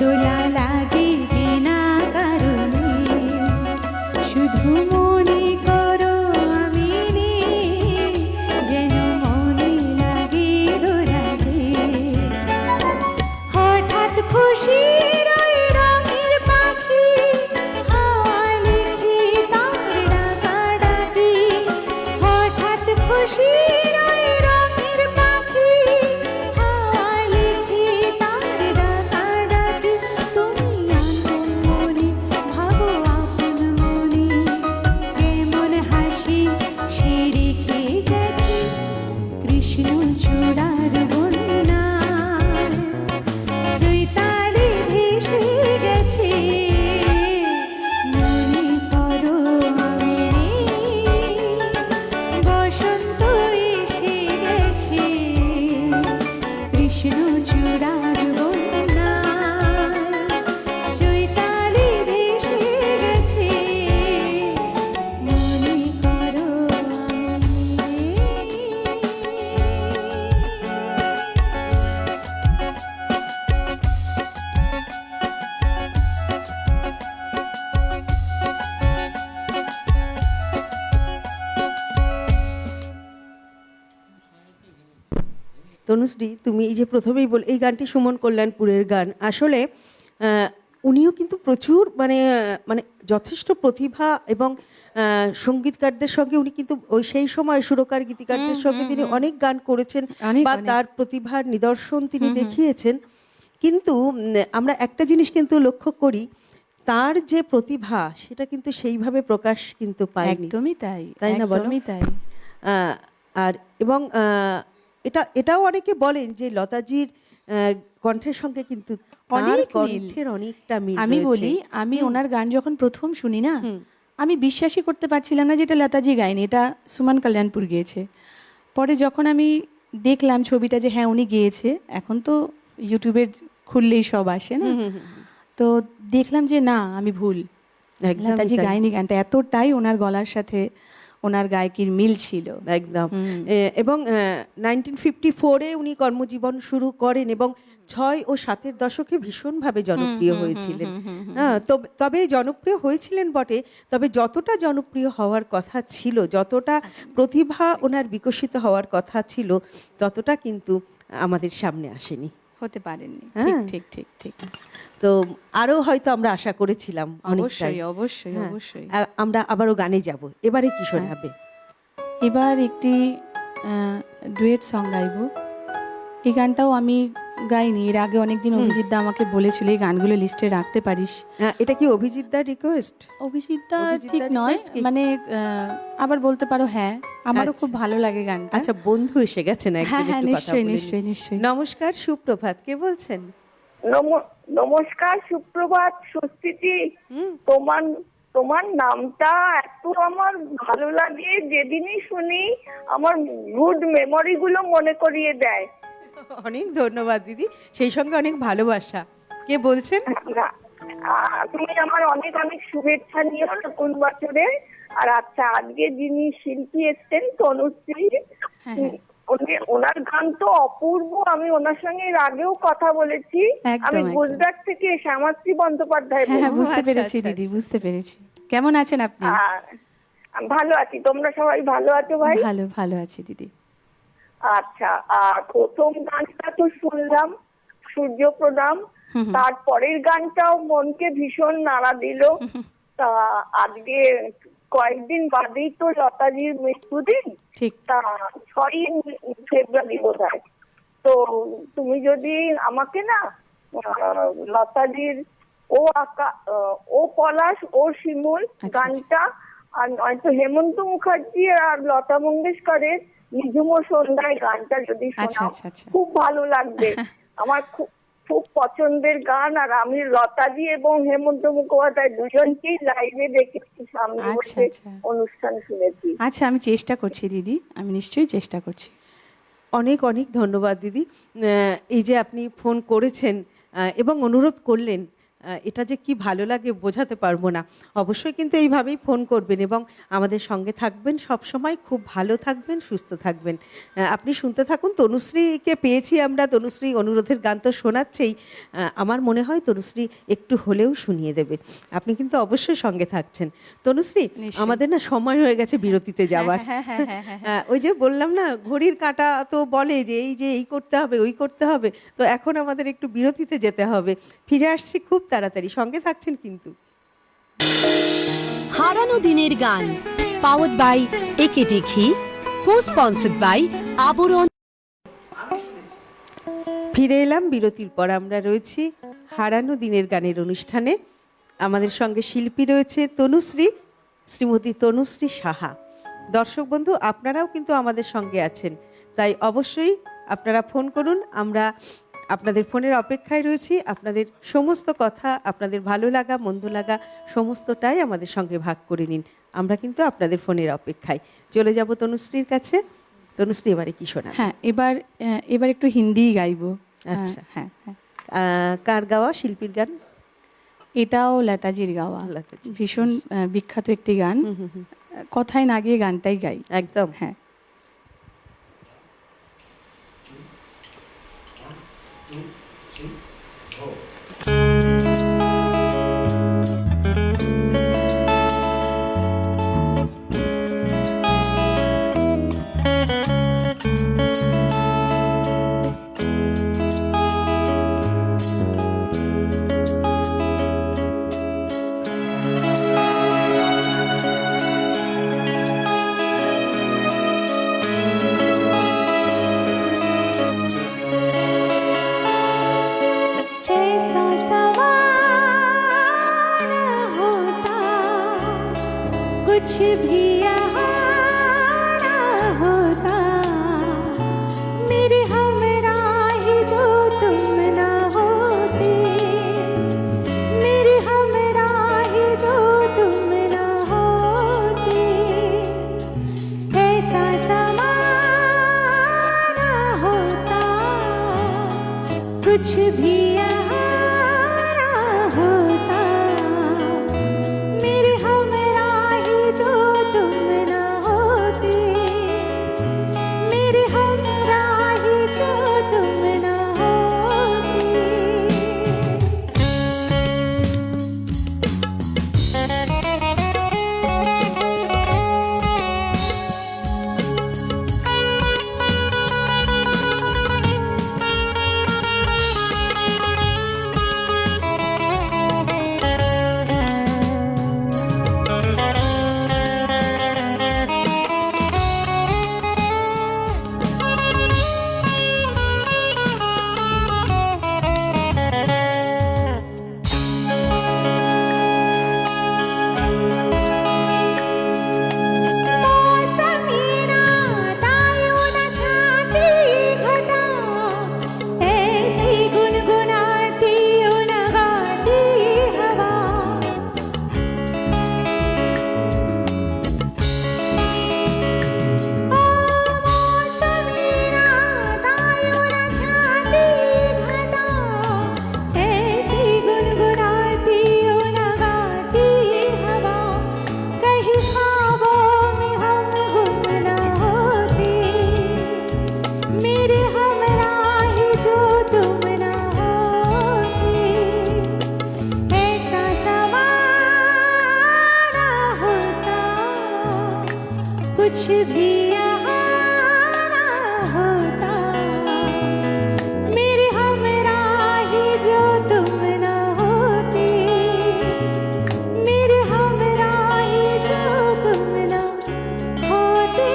দোলা লাগে বিনা কারণে, শুধু মনে করো আমি নেই, যেন মনে লাগে দোলা রে। হঠাৎ খুশির ওই রঙের পাখি হাওয়া লিখে তার ডাকাডাকি, হঠাৎ খুশির ওই রঙের পাখি হাওয়া লিখে তার ডাকাডাকি, তুমি আপন মনে ভাবো আপন মনে, কেমন হাসি সে রেখে গেছে কৃষ্ণ চূড়ার বন্যায়, চৈতালি ভেসে গেছে, মনে করো আমি নেই, বসন্ত এসে গেছে কৃষ্ণ চূড়ার বন্যায়, চৈতালি ভেসে গেছে, মনে করো আমি তনুশ্রী, তুমি এই যে প্রথমেই এই গানটি সুমন কল্যাণপুরের গান, আসলে উনিও কিন্তু প্রচুর মানে যথেষ্ট প্রতিভা এবং সঙ্গীতকারদের সঙ্গে উনি কিন্তু ওই সেই সময় সুরকার গীতিকারদের সঙ্গে তিনি অনেক গান করেছেন অনেক, বা অনেক। তার প্রতিভার নিদর্শন তিনি দেখিয়েছেন। কিন্তু আমরা একটা জিনিস কিন্তু লক্ষ্য করি, তার যে প্রতিভা সেটা কিন্তু সেইভাবে প্রকাশ কিন্তু পায়নি। একদমই তাই, তাই না বলো? একদমই তাই। আর এবং এটাও অনেকে বলেন যে লতাজির কণ্ঠের সঙ্গে কিন্তু তার অনেক মিল। কণ্ঠের অনেকটা মিল আমি রয়েছে। বলি, আমি ওনার গান যখন প্রথম শুনি না, আমি বিশ্বাসই করতে পারছিলাম না যে এটা লতাজি গায়নি, এটা সুমন কল্যাণপুর গেয়েছে। পরে যখন আমি দেখলাম ছবিটা যে হ্যাঁ উনি গেয়েছে, এখন তো ইউটিউবের খুললেই সব আসে না, তো দেখলাম যে না আমি ভুল, একদমই লতাজি তাই। গায়নি গানটা, এতটাই ওনার গলার সাথে ওনার গায়কির মিল ছিল। একদম। এবং 1954-এ উনি কর্মজীবন শুরু করেন এবং 6 ও 7-এর দশকে ভীষণভাবে জনপ্রিয় হয়েছিলেন। তবে জনপ্রিয় হয়েছিলেন বটে, তবে যতটা জনপ্রিয় হওয়ার কথা ছিল, যতটা প্রতিভা ওনার বিকশিত হওয়ার কথা ছিল, ততটা কিন্তু আমাদের সামনে আসেনি। হতে পারেননি। হ্যাঁ। ঠিক ঠিক ঠিক ঠিক। তো আরো হয়তো আমরা আশা করেছিলাম অনেকটাই। অবশ্যই অবশ্যই হ্যাঁ। অবশ্যই। আমরা আবারও গানে যাব, এবারে কি শোনাবে? এবার একটি ডুয়েট সং গাইবো। এই গানটাও আমি গাইনি, এর আগে অনেকদিন অভিজিৎ দা আমাকে বলেছিল এই গানগুলো লিস্টে রাখতে পারিস। এটা কি অভিজিৎ দার রিকোয়েস্ট? অভিজিৎ দা অভিজিৎ ঠিক দার নয়, request কি? মানে আবার বলতে পারো হ্যাঁ, আমারও খুব আচ্ছা। ভালো লাগে গানটা। আচ্ছা, বন্ধু এসে গেছেন একজন, হ্যাঁ হ্যাঁ একটু কথা নিশ্চয়ই বলে নিই। নিশ্চয়ই নিশ্চয়ই। নমস্কার, সুপ্রভাত, কে বলছেন? নমস্কার, সুপ্রভাত, সুস্থিতি। তোমার তোমার নামটা এত আমার ভালো লাগে, যেদিনই শুনি আমার গুড মেমোরি গুলো মনে করিয়ে দেয়। অনেক ধন্যবাদ দিদি, সেই সঙ্গে অনেক ভালোবাসা। কে বলছেন? তুমি আমার অনেক অনেক শুভেচ্ছা নিও নতুন বছরে। আর আচ্ছা, আজকে যিনি শিল্পী এসছেন তনুশ্রী, ওনার গান তো অপূর্ব। আমি ওনার সঙ্গে এর আগেও কথা বলেছি। একদম, আমি একদম। গুজরাট থেকে শ্যামাশ্রী বন্দ্যোপাধ্যায় হ্যাঁ হ্যাঁ বলছি। বুঝতে আচ্ছা, পেরেছি আচ্ছা, দিদি, আচ্ছা। বুঝতে পেরেছি। কেমন আছেন আপনি? আমি ভালো আছি, তোমরা সবাই ভালো আছো ভাই? ভালো ভালো আছি দিদি। আচ্ছা, আর প্রথম গানটা তো শুনলাম, সূর্য প্রণাম। তারপরের গানটাও মনকে ভীষণ নাড়া দিল। তা আজকে কয়েকদিন বাদেই তো লতাজির মৃত্যুদিন, ঠিক। তা 6ই ফেব্রুয়ারি বোধহয়। তো তুমি যদি আমাকে না লতাজির ও পলাশ ও শিমুল গানটা, আর নয়তো হেমন্ত মুখার্জি আর লতা মঙ্গেশকরের নিঝুম সন্ধ্যায় গানটা যদি আচ্ছা, শোনাও আচ্ছা, আচ্ছা। খুব ভালো লাগবে। আমার খুব খুব পছন্দের গান। আর আমি লতাজি এবং হেমন্ত মুখোপাধ্যায় দুজনকেই লাইভে দেখেছি, সামনে আচ্ছা, বসে আচ্ছা। অনুষ্ঠান শুনেছি। আচ্ছা আমি চেষ্টা করছি দিদি, আমি নিশ্চয়ই চেষ্টা করছি। অনেক অনেক ধন্যবাদ দিদি। এই যে আপনি ফোন করেছেন এবং অনুরোধ করলেন, এটা যে কি ভালো লাগে বোঝাতে পারবো না। অবশ্যই কিন্তু এইভাবেই ফোন করবেন এবং আমাদের সঙ্গে থাকবেন সব সময়। খুব ভালো থাকবেন, সুস্থ থাকবেন। আপনি শুনতে থাকুন। তনুশ্রীকে পেয়েছি আমরা, তনুশ্রী অনুরোধের গান তো শোনাচ্ছেই। আমার মনে হয় তনুশ্রী একটু হলেও শুনিয়ে দেবে। আপনি কিন্তু অবশ্যই সঙ্গে থাকছেন। তনুশ্রী, নিশ্চয়ই। আমাদের না সময় হয়ে গেছে বিরতিতে যাওয়ার। ওই যে বললাম না, ঘড়ির কাঁটা তো বলে যে এই করতে হবে, ওই করতে হবে। তো এখন আমাদের একটু বিরতিতে যেতে হবে। ফিরে আসছি খুব তাড়াতাড়ি, সঙ্গে থাকছেন কিন্তু। হারানো দিনের গান পাওয়ার্ড বাই একেডি ঘি, কো স্পন্সর্ড বাই আবরণ। ফিরে এলাম বিরতির পর। আমরা রয়েছি হারানো দিনের গানের অনুষ্ঠানে। আমাদের সঙ্গে শিল্পী রয়েছে তনুশ্রী, শ্রীমতী তনুশ্রী সাহা। দর্শক বন্ধু, আপনারাও কিন্তু আমাদের সঙ্গে আছেন, তাই অবশ্যই আপনারা ফোন করুন। আমরা আপনাদের ফোনের অপেক্ষায় রয়েছি। আপনাদের সমস্ত কথা, আপনাদের ভালো লাগা মন্দ লাগা সমস্তটাই আমাদের সঙ্গে ভাগ করে নিন। আমরা কিন্তু আপনাদের ফোনের অপেক্ষায়। চলে যাব তনুশ্রীর কাছে। তনুশ্রী, এবারে কি শোনা? হ্যাঁ, এবার একটু হিন্দি গাইবো। আচ্ছা। হ্যাঁ হ্যাঁ। কার গাওয়া শিল্পীর গান? এটাও লতাজির গাওয়া। লতাজি। ভীষণ বিখ্যাত একটি গান। কথায় না গিয়ে গানটাই গাই। একদম। হ্যাঁ। ऐसा सवाल होता कुछ भी यहाँ ना होता, मेरे हमराही जो तुम ना होते, मेरे हमराही जो तुम ना होते। ऐसा सवाल होता कुछ भी यहाँ ना होता, मेरे हमराही जो तुम ना होते, मेरे हमराही जो तुम ना होते। मौसमीना दायूं न छाती घटा, ऐसी गुनगुनाती उन गाती हवा। मौसमीना दायूं न छाती घटा, ऐसी गुनगुनाती उन गाती हवा। कहीं ख्वाबों में हम गुम न होते, मेरे हमराही जो तुम न होते। ऐसा सवाल होता कुछ भी यहाँ ना होता, मेरे हमराही जो तुम न होते, मेरे हमराही जो तुम न होते।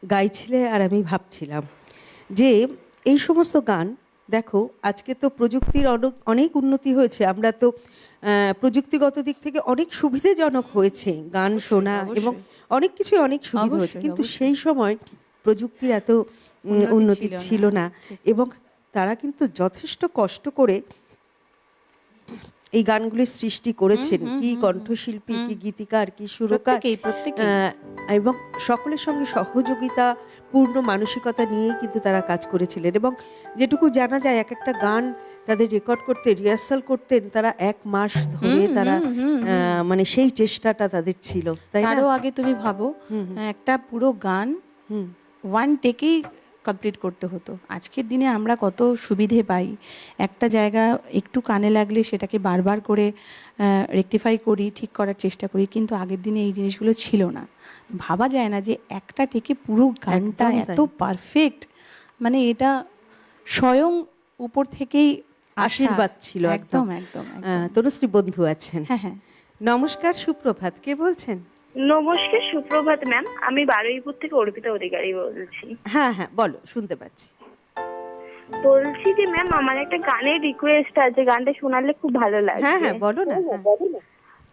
গাইছিলে আর আমি ভাবছিলাম যে এই সমস্ত গান, দেখো আজকে তো প্রযুক্তির অনেক উন্নতি হয়েছে, আমরা তো প্রযুক্তিগত দিক থেকে অনেক সুবিধাজনক হয়েছে গান শোনা, এবং অনেক কিছুই অনেক সুবিধা হয়েছে, অবশ্যই, কিন্তু অবশ্যই। সেই সময় প্রযুক্তির এত উন্নতি ছিল না, এবং তারা কিন্তু যথেষ্ট কষ্ট করে এই গানগুলি সৃষ্টি করেছেন, কি কণ্ঠশিল্পী, কি গীতিকার, কি সুরকার, প্রত্যেকেই। এবং সকলের সঙ্গে সহযোগিতা পূর্ণ মানসিকতা নিয়েই কিন্তু তারা কাজ করেছিলেন। এবং যেটুকু জানা যায়, এক একটা গান তাদের রেকর্ড করতে, রিহার্সাল করতেন তারা 1 মাস ধরে, তারা মানে সেই চেষ্টাটা তাদের ছিল, তাই না? তারও আগে তুমি ভাবো, একটা পুরো গান হুম, 1 টেকেই কমপ্লিট করতে হতো। আজকের দিনে আমরা কত সুবিধে পাই, একটা জায়গা একটু কানে লাগলে সেটাকে বারবার করে রেকটিফাই করি, ঠিক করার চেষ্টা করি, কিন্তু আগের দিনে এই জিনিসগুলো ছিল না। ভাবা যায় না যে একটা টেকে পুরো গানটা একদম তাই। এত পারফেক্ট, মানে এটা স্বয়ং উপর থেকেই আসা। আশীর্বাদ ছিল একদম। একদম। তনুশ্রী বন্ধু আছেন। হ্যাঁ হ্যাঁ। নমস্কার, সুপ্রভাত, কে বলছেন? নমস্কার, সুপ্রভাত ম্যাম। আমি বারুইপুর থেকে অর্পিতা অধিকারী বলছি। হ্যাঁ হ্যাঁ, বলো, শুনতে পাচ্ছি। বলছি যে ম্যাম, আমার একটা গানের রিকোয়েস্ট আছে, গানটা শোনালে খুব ভালো লাগবে। হ্যাঁ হ্যাঁ, বলো না। হ্যাঁ।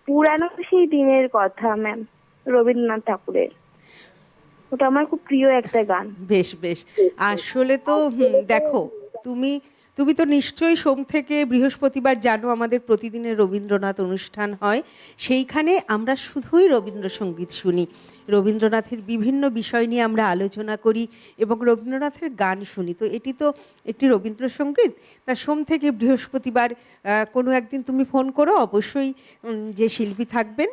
পুরানো সেই দিনের কথা ম্যাম, রবীন্দ্রনাথ ঠাকুরের। ওটা আমার খুব প্রিয় একটা গান। বেশ বেশ, আসলে তো দেখো, তুমি তুমি তো নিশ্চয়ই সোম থেকে বৃহস্পতিবার জানো আমাদের প্রতিদিনের রবীন্দ্রনাথ অনুষ্ঠান হয়, সেইখানে আমরা শুধুই রবীন্দ্রসঙ্গীত শুনি, রবীন্দ্রনাথের বিভিন্ন বিষয় নিয়ে আমরা আলোচনা করি এবং রবীন্দ্রনাথের গান শুনি। তো এটি তো একটি রবীন্দ্রসঙ্গীত। তা সোম থেকে বৃহস্পতিবার কোনো একদিন তুমি ফোন করো, অবশ্যই যে শিল্পী থাকবেন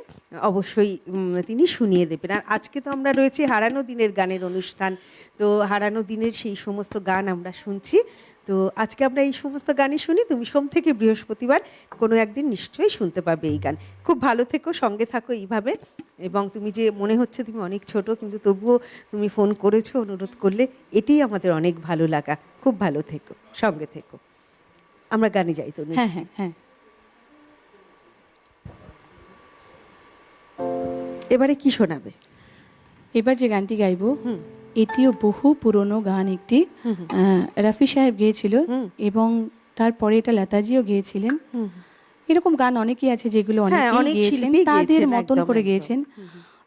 অবশ্যই তিনি শুনিয়ে দেবেন। আর আজকে তো আমরা রয়েছি হারানো দিনের গানের অনুষ্ঠান, তো হারানো দিনের সেই সমস্ত গান আমরা শুনছি। তো আজকে আমরা এই সমস্ত গানই শুনি, তুমি সোম থেকে বৃহস্পতিবার কোনো একদিন নিশ্চয়ই শুনতে পাবে এই গান। খুব ভালো থেকো, সঙ্গে থাকো এইভাবে, এবং তুমি যে মনে হচ্ছে তুমি অনেক ছোট, কিন্তু তবুও তুমি ফোন করেছো, অনুরোধ করলে, এটাই আমাদের অনেক ভালো লাগা। খুব ভালো থেকো, সঙ্গে থেকো। আমরা গানে যাই তো। হ্যাঁ হ্যাঁ হ্যাঁ। এবারে কি শোনাবে? এবার যে গানটি গাইবো, এটিও বহু পুরনো গান একটি। রাফি সাহেব গেয়েছিল, এবং তারপরে এটা লতাজিও গেয়েছিলেন। এরকম গান অনেকেই আছে যেগুলো হ্যাঁ, অনেকেই অনেক গেয়েছেন, শিল্পী তাদের গেয়েছেন, মতন একদম, করে একদম। গেয়েছেন।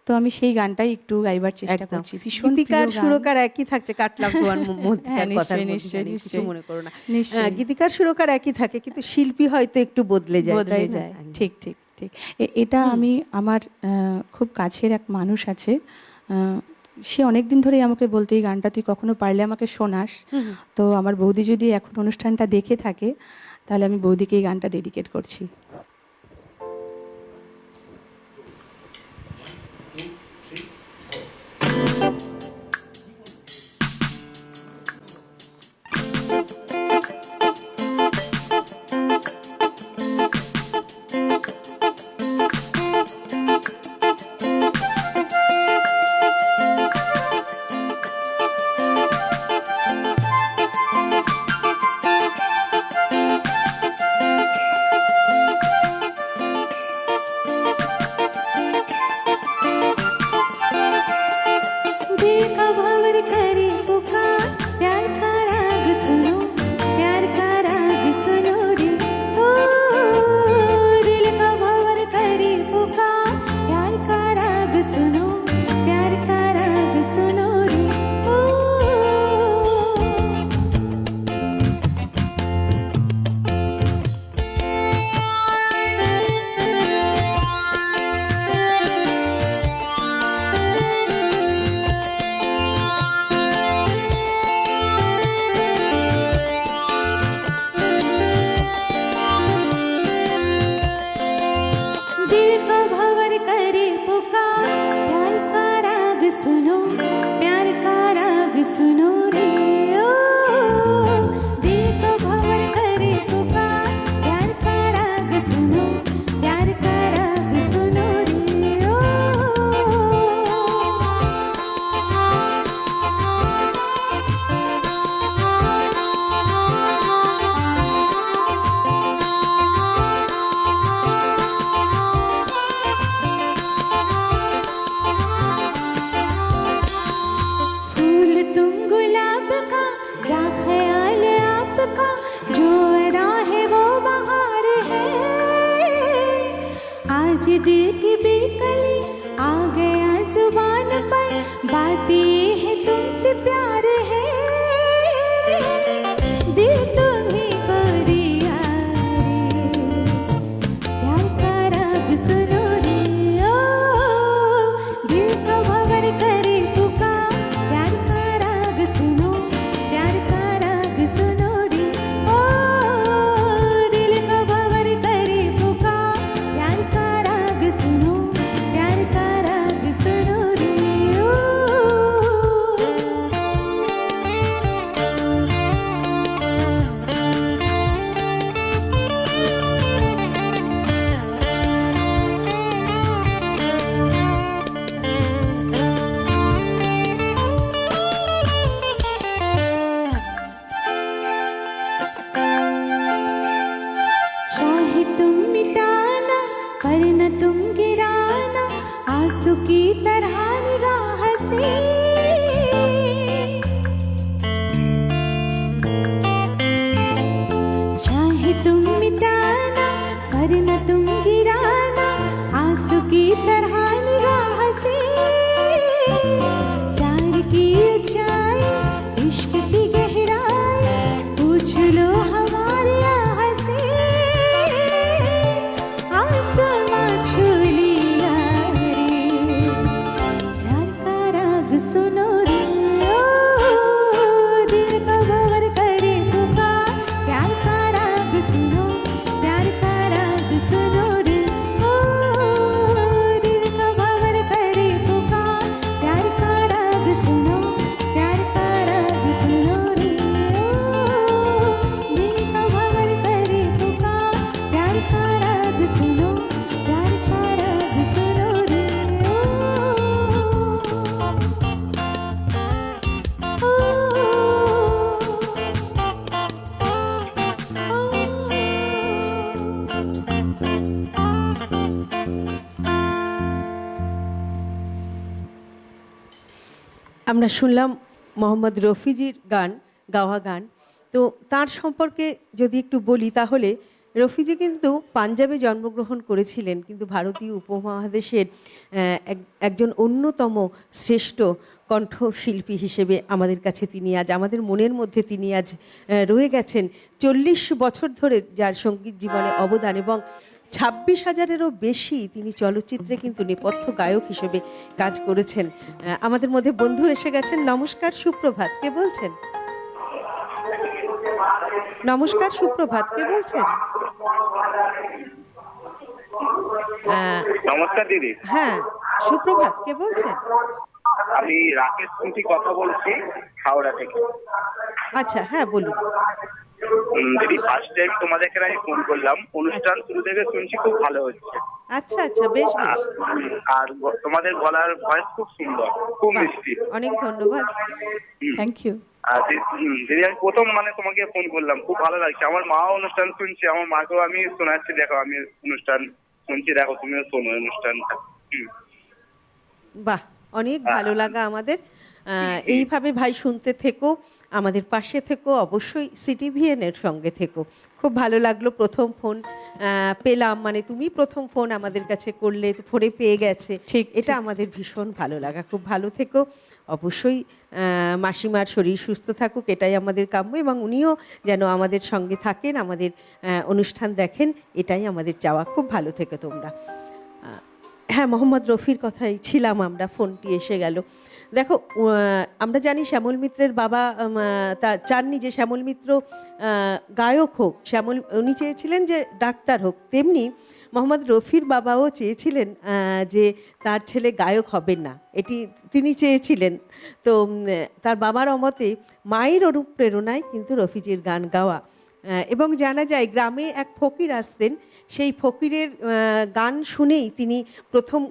তো আমি সেই গানটাই একটু গাইবার চেষ্টা একদম। করছি। ভীষণ প্রিয় গীতিকার গান। সুরকার একই থাকছে, কাটলাম তোমার মধ্যে হ্যাঁ, কথার নিশ্চয়ই, মধ্যে, নিশ্চয়ই, জানি, কিছু নিশ্চয়ই। মনে করো না। নিশ্চয়ই। গীতিকার সুরকার একই থাকে, কিন্তু শিল্পী হয়তো একটু বদলে যায়, বদলে তাই না? যায়। ঠিক ঠিক ঠিক। এটা আমি আমার খুব কাছের এক মানুষ আছে, সে অনেকদিন ধরেই আমাকে বলতে, এই গানটা তুই কখনো পারলে আমাকে শোনাস। তো আমার বৌদি যদি এখন অনুষ্ঠানটা দেখে থাকে, তাহলে আমি বৌদিকে এই গানটা ডেডিকেট করছি। आज दिल की बेकली आ गया जुबान पर, बात ये है तुमसे प्यार है, दिल तुम्हीं को दिया रे, प्यार का राग सुनो रे, ओ दिल का भंवर करे पुकार, प्यार का राग सुनो, प्यार का राग सुनो रे, ओ दिल का भंवर करे पुकार, प्यार का राग सुनो, प्यार का राग सुनो रे, ओ चाहे तुम मिटाना पर न तुम गिराना, आंसू की तरह निगाह से, चाहे तुम मिटाना पर न तुम गिराना, आंसू की तरह निगाह से, प्यार की ऊंचाई इश्क की गहराई पूछ लो हमारे यहाँ से, आसमां छू लिया रे, प्यार का राग सुनो रे, ओ दिल का भंवर करे पुकार, प्यार का राग सुनो, प्यार का राग सुनो रे, ओ दिल का भंवर करे पुकार, प्यार का राग सुनो, प्यार का राग सुनो रे, ओ दिल का भंवर करे पुकार, प्यार का राग सुनो, प्यार का राग सुनो रे, আমরা শুনলাম মোহাম্মদ রফিজির গাওয়া গান। তো তার সম্পর্কে যদি একটু বলি তাহলে রফিজি কিন্তু পাঞ্জাবে জন্মগ্রহণ করেছিলেন, কিন্তু ভারতীয় উপমহাদেশের একজন অন্যতম শ্রেষ্ঠ কণ্ঠশিল্পী হিসেবে আমাদের কাছে তিনি আজ, আমাদের মনের মধ্যে তিনি আজ রয়ে গেছেন। 40 বছর ধরে যার সঙ্গীত জীবনে অবদান, এবং 26,000-এরও বেশি তিনি চলচ্চিত্রে কিন্তু নেপথ্য গায়ক হিসেবে কাজ করেছেন। আমাদের মধ্যে বন্ধু এসে গেছেন। নমস্কার, সুপ্রভাত, কে বলছেন? নমস্কার, সুপ্রভাত, কে বলছেন? নমস্কার দিদি। হ্যাঁ, সুপ্রভাত, কে বলছেন? আমি রাকেশ কুন্তি কথা বলছি, হাওড়া থেকে। আচ্ছা, হ্যাঁ বলুন। দিদি, ফার্স্ট টাইম তোমাদের এখানে আমি ফোন করলাম, অনুষ্ঠান শুরু থেকে শুনছি খুব ভালো হচ্ছে। আচ্ছা আচ্ছা, বেশ বেশ। আর তোমাদের গলার ভয়েস খুব সুন্দর, খুব মিষ্টি। অনেক ধন্যবাদ। Thank you. আর দিদি, আমি প্রথম তোমাকে ফোন করলাম, খুব ভালো লাগছে। আমার মাও অনুষ্ঠান শুনছে, আমার মাকেও আমি শোনাচ্ছি, দেখো আমি অনুষ্ঠান শুনছি, দেখো তুমিও শোনো অনুষ্ঠানটা। বাহ, অনেক ভালো লাগা আমাদের। এইভাবে ভাই শুনতে থেকো, আমাদের পাশে থেকো, অবশ্যই সিটিভিএন এর সঙ্গে থেকো। খুব ভালো লাগলো প্রথম ফোন পেলাম, মানে তুমি প্রথম ফোন আমাদের কাছে করলে, ফোনে পেয়ে গেছে, ঠিক, এটা আমাদের ভীষণ ভালো লাগা। খুব ভালো থেকো, অবশ্যই মাসিমার শরীর সুস্থ থাকুক, এটাই আমাদের কাম্য, এবং উনিও যেন আমাদের সঙ্গে থাকেন, আমাদের অনুষ্ঠান দেখেন, এটাই আমাদের চাওয়া। খুব ভালো থেকো তোমরা। হ্যাঁ, মোহাম্মদ রফির কথাই ছিলাম আমরা, ফোনটি এসে গেল। দেখো, আমরা জানি শ্যামল মিত্রের বাবা তা চাননি যে শ্যামল মিত্র গায়ক হোক, উনি চেয়েছিলেন যে ডাক্তার হোক। তেমনি মোহাম্মদ রফির বাবাও চেয়েছিলেন যে তার ছেলে গায়ক হবেন না, এটি তিনি চেয়েছিলেন। তো তার বাবার অমতে, মায়ের অনুপ্রেরণায় কিন্তু রফিজির গান গাওয়া। এবং জানা যায় গ্রামে এক ফকির আসতেন, সেই ফকিরের গান শুনেই তিনি প্রথম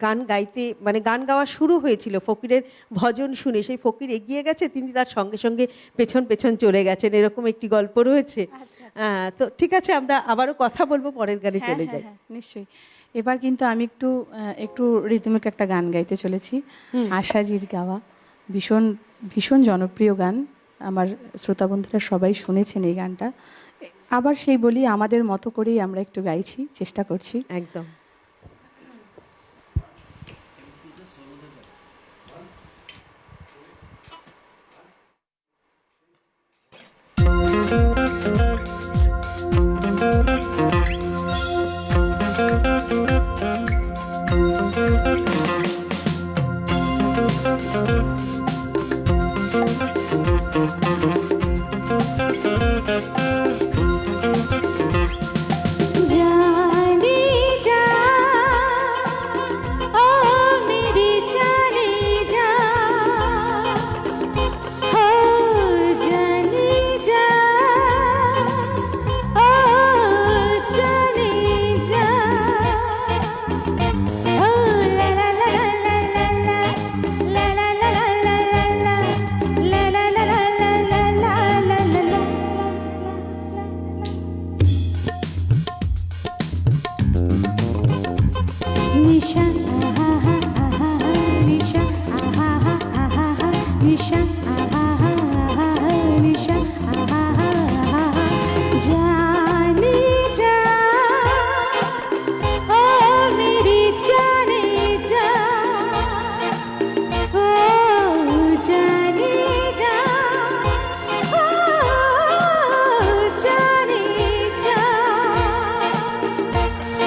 গান গাইতে, মানে গান গাওয়া শুরু হয়েছিল ফকিরের ভজন শুনে। সেই ফকির এগিয়ে গেছে, তিনি তার সঙ্গে সঙ্গে পেছন পেছন চলে গেছেন, এরকম একটি গল্প রয়েছে। তো ঠিক আছে, আমরা আবারও কথা বলবো, পরের গানে চলে যাই। নিশ্চয়ই। এবার কিন্তু আমি একটু রিদমিক একটা গান গাইতে চলেছি, আশাজির গাওয়া, ভীষণ ভীষণ জনপ্রিয় গান। আমার শ্রোতা বন্ধুরা সবাই শুনেছেন এই গানটা। আবার সেই বলি, আমাদের মতো করেই আমরা একটু গাইছি, চেষ্টা করছি। একদম। निशा आहा हा आहा हा निशा आहा हा आहा हा निशा आहा हा आहा हा निशा आहा हा आहा हा जाने जा ओ मेरी जाने जा ओ जाने जा ओ जाने जा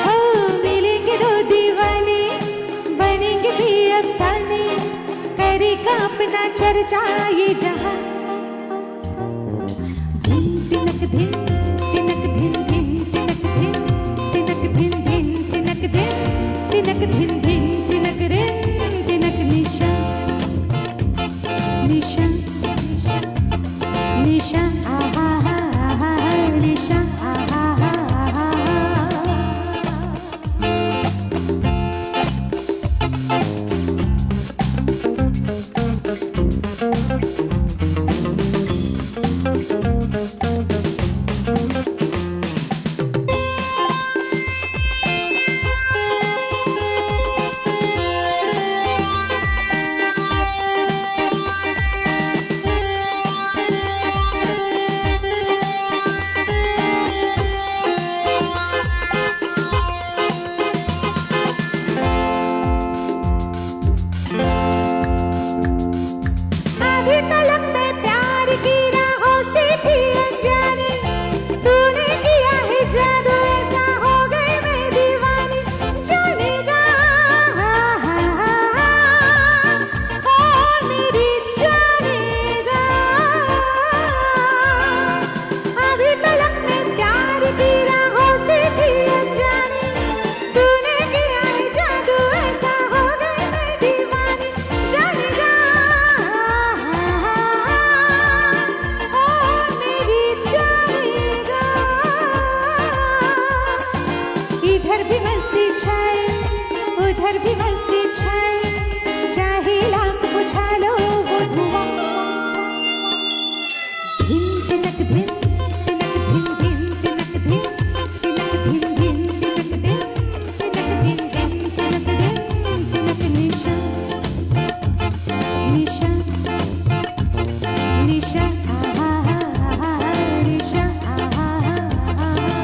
ओ मिलेंगे दो दीवाने बनेंगे भी अफसाने करेगा अपना चर्चा ये जहां धिन तिनक धिन तिनक धिन धिन तिनक धिन तिनक धिन धिन तिनक धिन धिन तिनक रे तिनक निशा निशा निशा आहा हा आहा हा निशा आहा हा आहा हा अभी तलक मैं प्यार की राहों से थी अनजानी तूने किया है जादू ऐसा हो गई मैं दीवानी जाने जा ओ मेरी जाने जा अभी तलक मैं प्यार की राहों से थी अनजानी तूने किया है जादू ऐसा हो गई मैं दीवानी जाने जा ओ मेरी जानेगा इधर भी मस्ती छाए उधर भी मस्ती छाए चाहे लाख बुझा लो वो धुआं धिन तिनक धिन तिनक धिन धिन तिनक धिन तिनक धिन धिन तिनक धिन तिनक धिन धिन तिनक धिन तिनक निशा निशा निशा आहा हा आहा हा निशा आहा हा आहा हा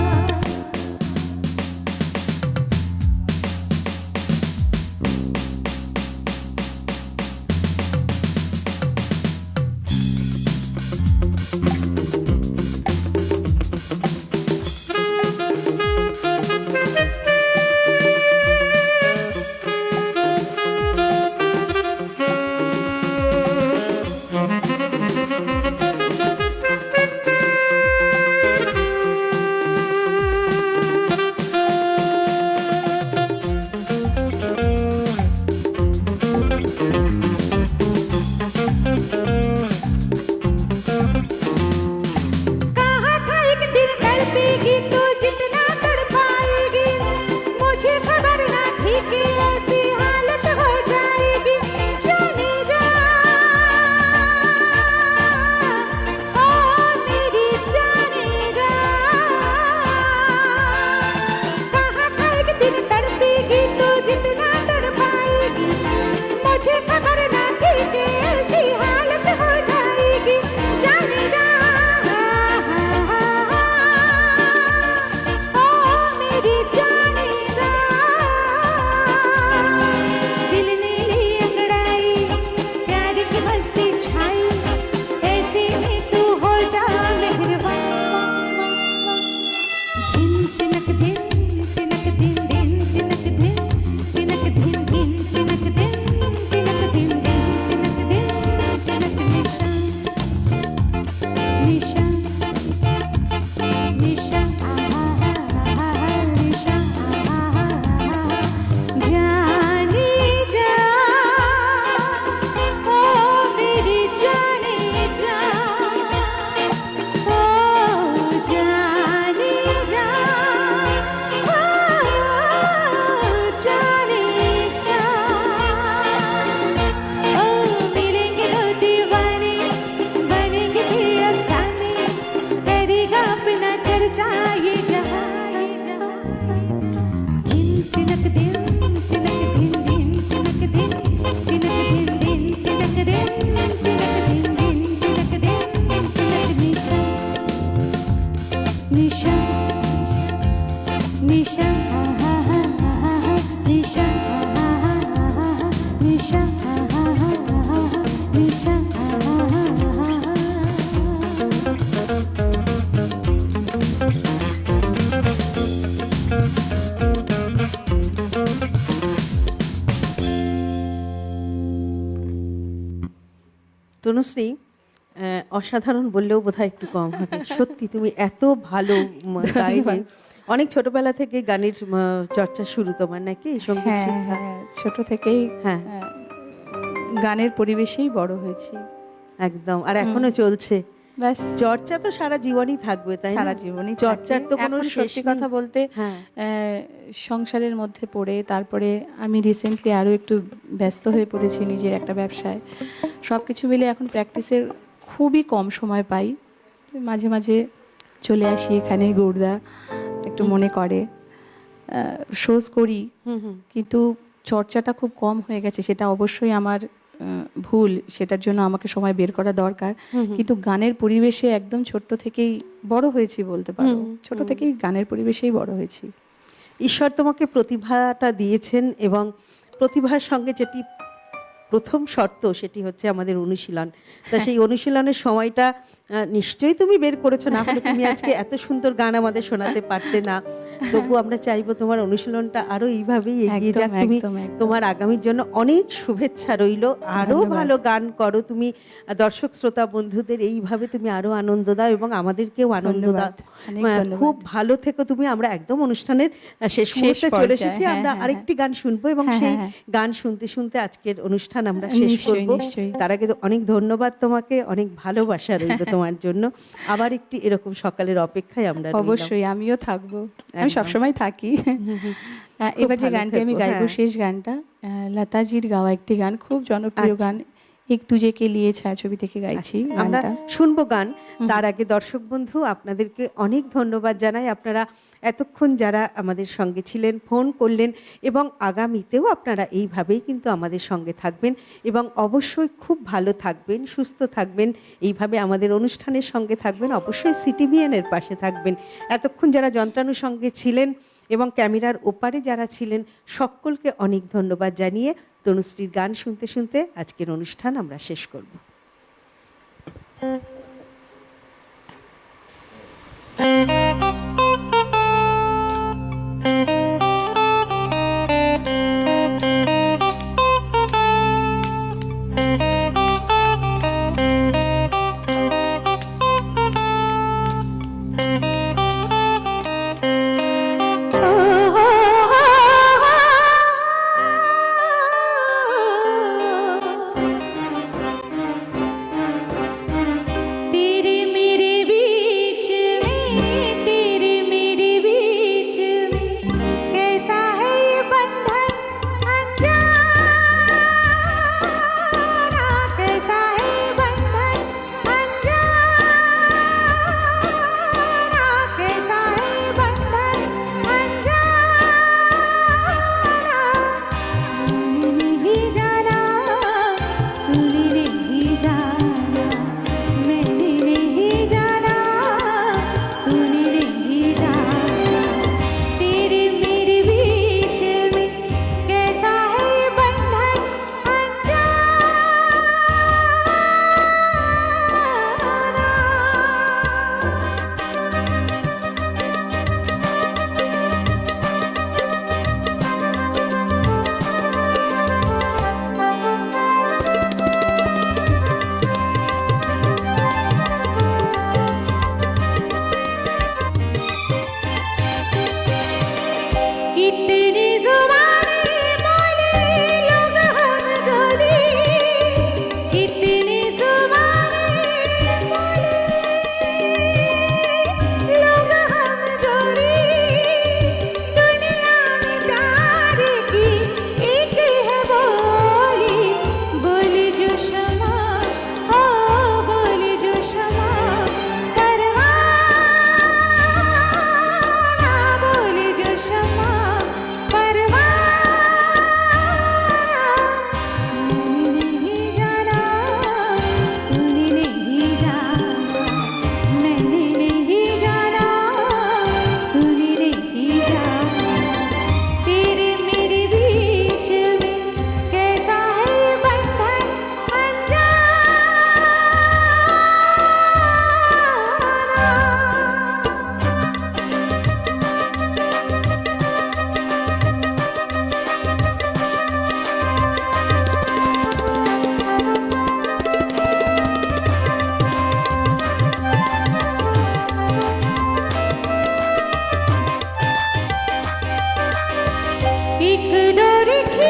তনুশ্রী, অসাধারণ বললেও বোধহয় একটু কম হবে। সত্যি তুমি এত ভালো গাইবে। অনেক ছোটবেলা থেকে গানের চর্চা শুরু তোমার নাকি, সঙ্গীত হ্যাঁ শিক্ষা? হ্যাঁ, ছোট থেকেই হ্যাঁ, গানের পরিবেশেই বড় হয়েছি। একদম। আর এখনো চলছে ব্যাস চর্চা, তো সারা জীবনই থাকবে, তাই না? সারা জীবনই চর্চার তো কোনো শেষ সত্যি নেই। কথা বলতে হ্যাঁ। সংসারের মধ্যে পড়ে তারপরে আমি রিসেন্টলি আরও একটু ব্যস্ত হয়ে পড়েছি নিজের একটা ব্যবসায়। সব কিছু মিলে এখন প্র্যাকটিসের খুবই কম সময় পাই। মাঝে মাঝে চলে আসি এখানে, গৌরদা একটু মনে করে শোজ করি, কিন্তু চর্চাটা খুব কম হয়ে গেছে। সেটা অবশ্যই আমার ভুল, সেটার জন্য আমাকে সময় বের করা দরকার। কিন্তু গানের পরিবেশে একদম ছোট্ট থেকেই বড় হয়েছি বলতে পারো। ছোট থেকেই গানের পরিবেশেই বড় হয়েছি। ঈশ্বর তোমাকে প্রতিভাটা দিয়েছেন, এবং প্রতিভার সঙ্গে যেটি প্রথম শর্ত সেটি হচ্ছে আমাদের অনুশীলন। তা সেই অনুশীলনের সময়টা নিশ্চয়ই তুমি বের করেছো, না হলে তুমি আজকে এত সুন্দর গান আমাদের শোনাতে পারতে না। তবু আমরা চাইবো তোমার অনুশীলনটা আরো এইভাবেই এগিয়ে যাক। তুমি তোমার আগামীর জন্য অনেক শুভেচ্ছা রইল। আরো ভালো গান করো তুমি, দর্শক শ্রোতা বন্ধুদের এইভাবে তুমি আরো আনন্দ দাও এবং আমাদেরকেও আনন্দ দাও। খুব ভালো থেকো তুমি। আমরা একদম অনুষ্ঠানের শেষ মুহূর্তে চলে এসেছি। আমরা আরেকটি গান শুনবো এবং সেই গান শুনতে শুনতে আজকের অনুষ্ঠান আমরা শেষ করব। তার আগে অনেক ধন্যবাদ তোমাকে, অনেক ভালোবাসা রইল তোমার জন্য। আবার একটি এরকম সকালের অপেক্ষায় আমরা রইলাম। অবশ্যই আমিও থাকবো, আমি সবসময় থাকি। এবার যে গানটি আমি গাইবো, শেষ গানটা লতাজির গাওয়া একটি গান, খুব জনপ্রিয় গান, এক তুজে কে লিয়ে ছায়াছবি থেকে গাইছি। আমরা শুনবো গান। তার আগে দর্শক বন্ধু আপনাদেরকে অনেক ধন্যবাদ জানাই। আপনারা এতক্ষণ যারা আমাদের সঙ্গে ছিলেন, ফোন করলেন, এবং আগামীতেও আপনারা এইভাবেই কিন্তু আমাদের সঙ্গে থাকবেন এবং অবশ্যই খুব ভালো থাকবেন, সুস্থ থাকবেন, এইভাবে আমাদের অনুষ্ঠানের সঙ্গে থাকবেন, অবশ্যই সিটিভিএনের পাশে থাকবেন। এতক্ষণ যারা যন্ত্রাণুর সঙ্গে ছিলেন এবং ক্যামেরার ওপারে যারা ছিলেন, সকলকে অনেক ধন্যবাদ জানিয়ে তনুশ্রীর গান শুনতে শুনতে আজকের অনুষ্ঠান আমরা শেষ করব। तेरे मेरे बीच में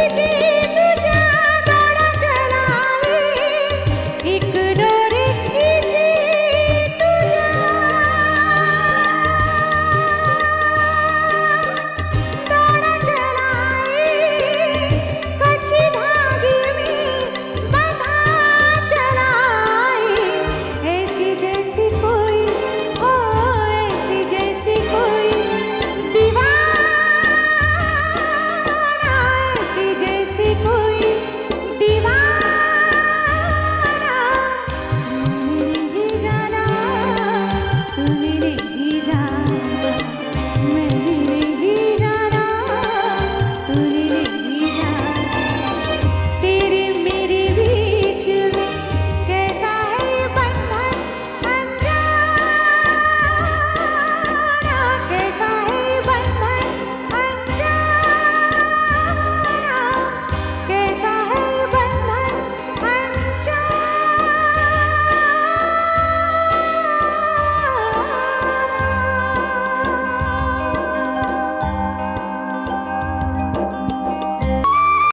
खींचे तुझा दौड़ा चलाए एक डोरी खींचे तुझा दौड़ा चलाए कच्ची धागे में बंधा चलाए ऐसी जैसी कोई हो ऐसी जैसी कोई दीवाना ऐसी जैसी कोई दीवाना तूने ही जाना तूने ही जाना मैंने नहीं जाना तूने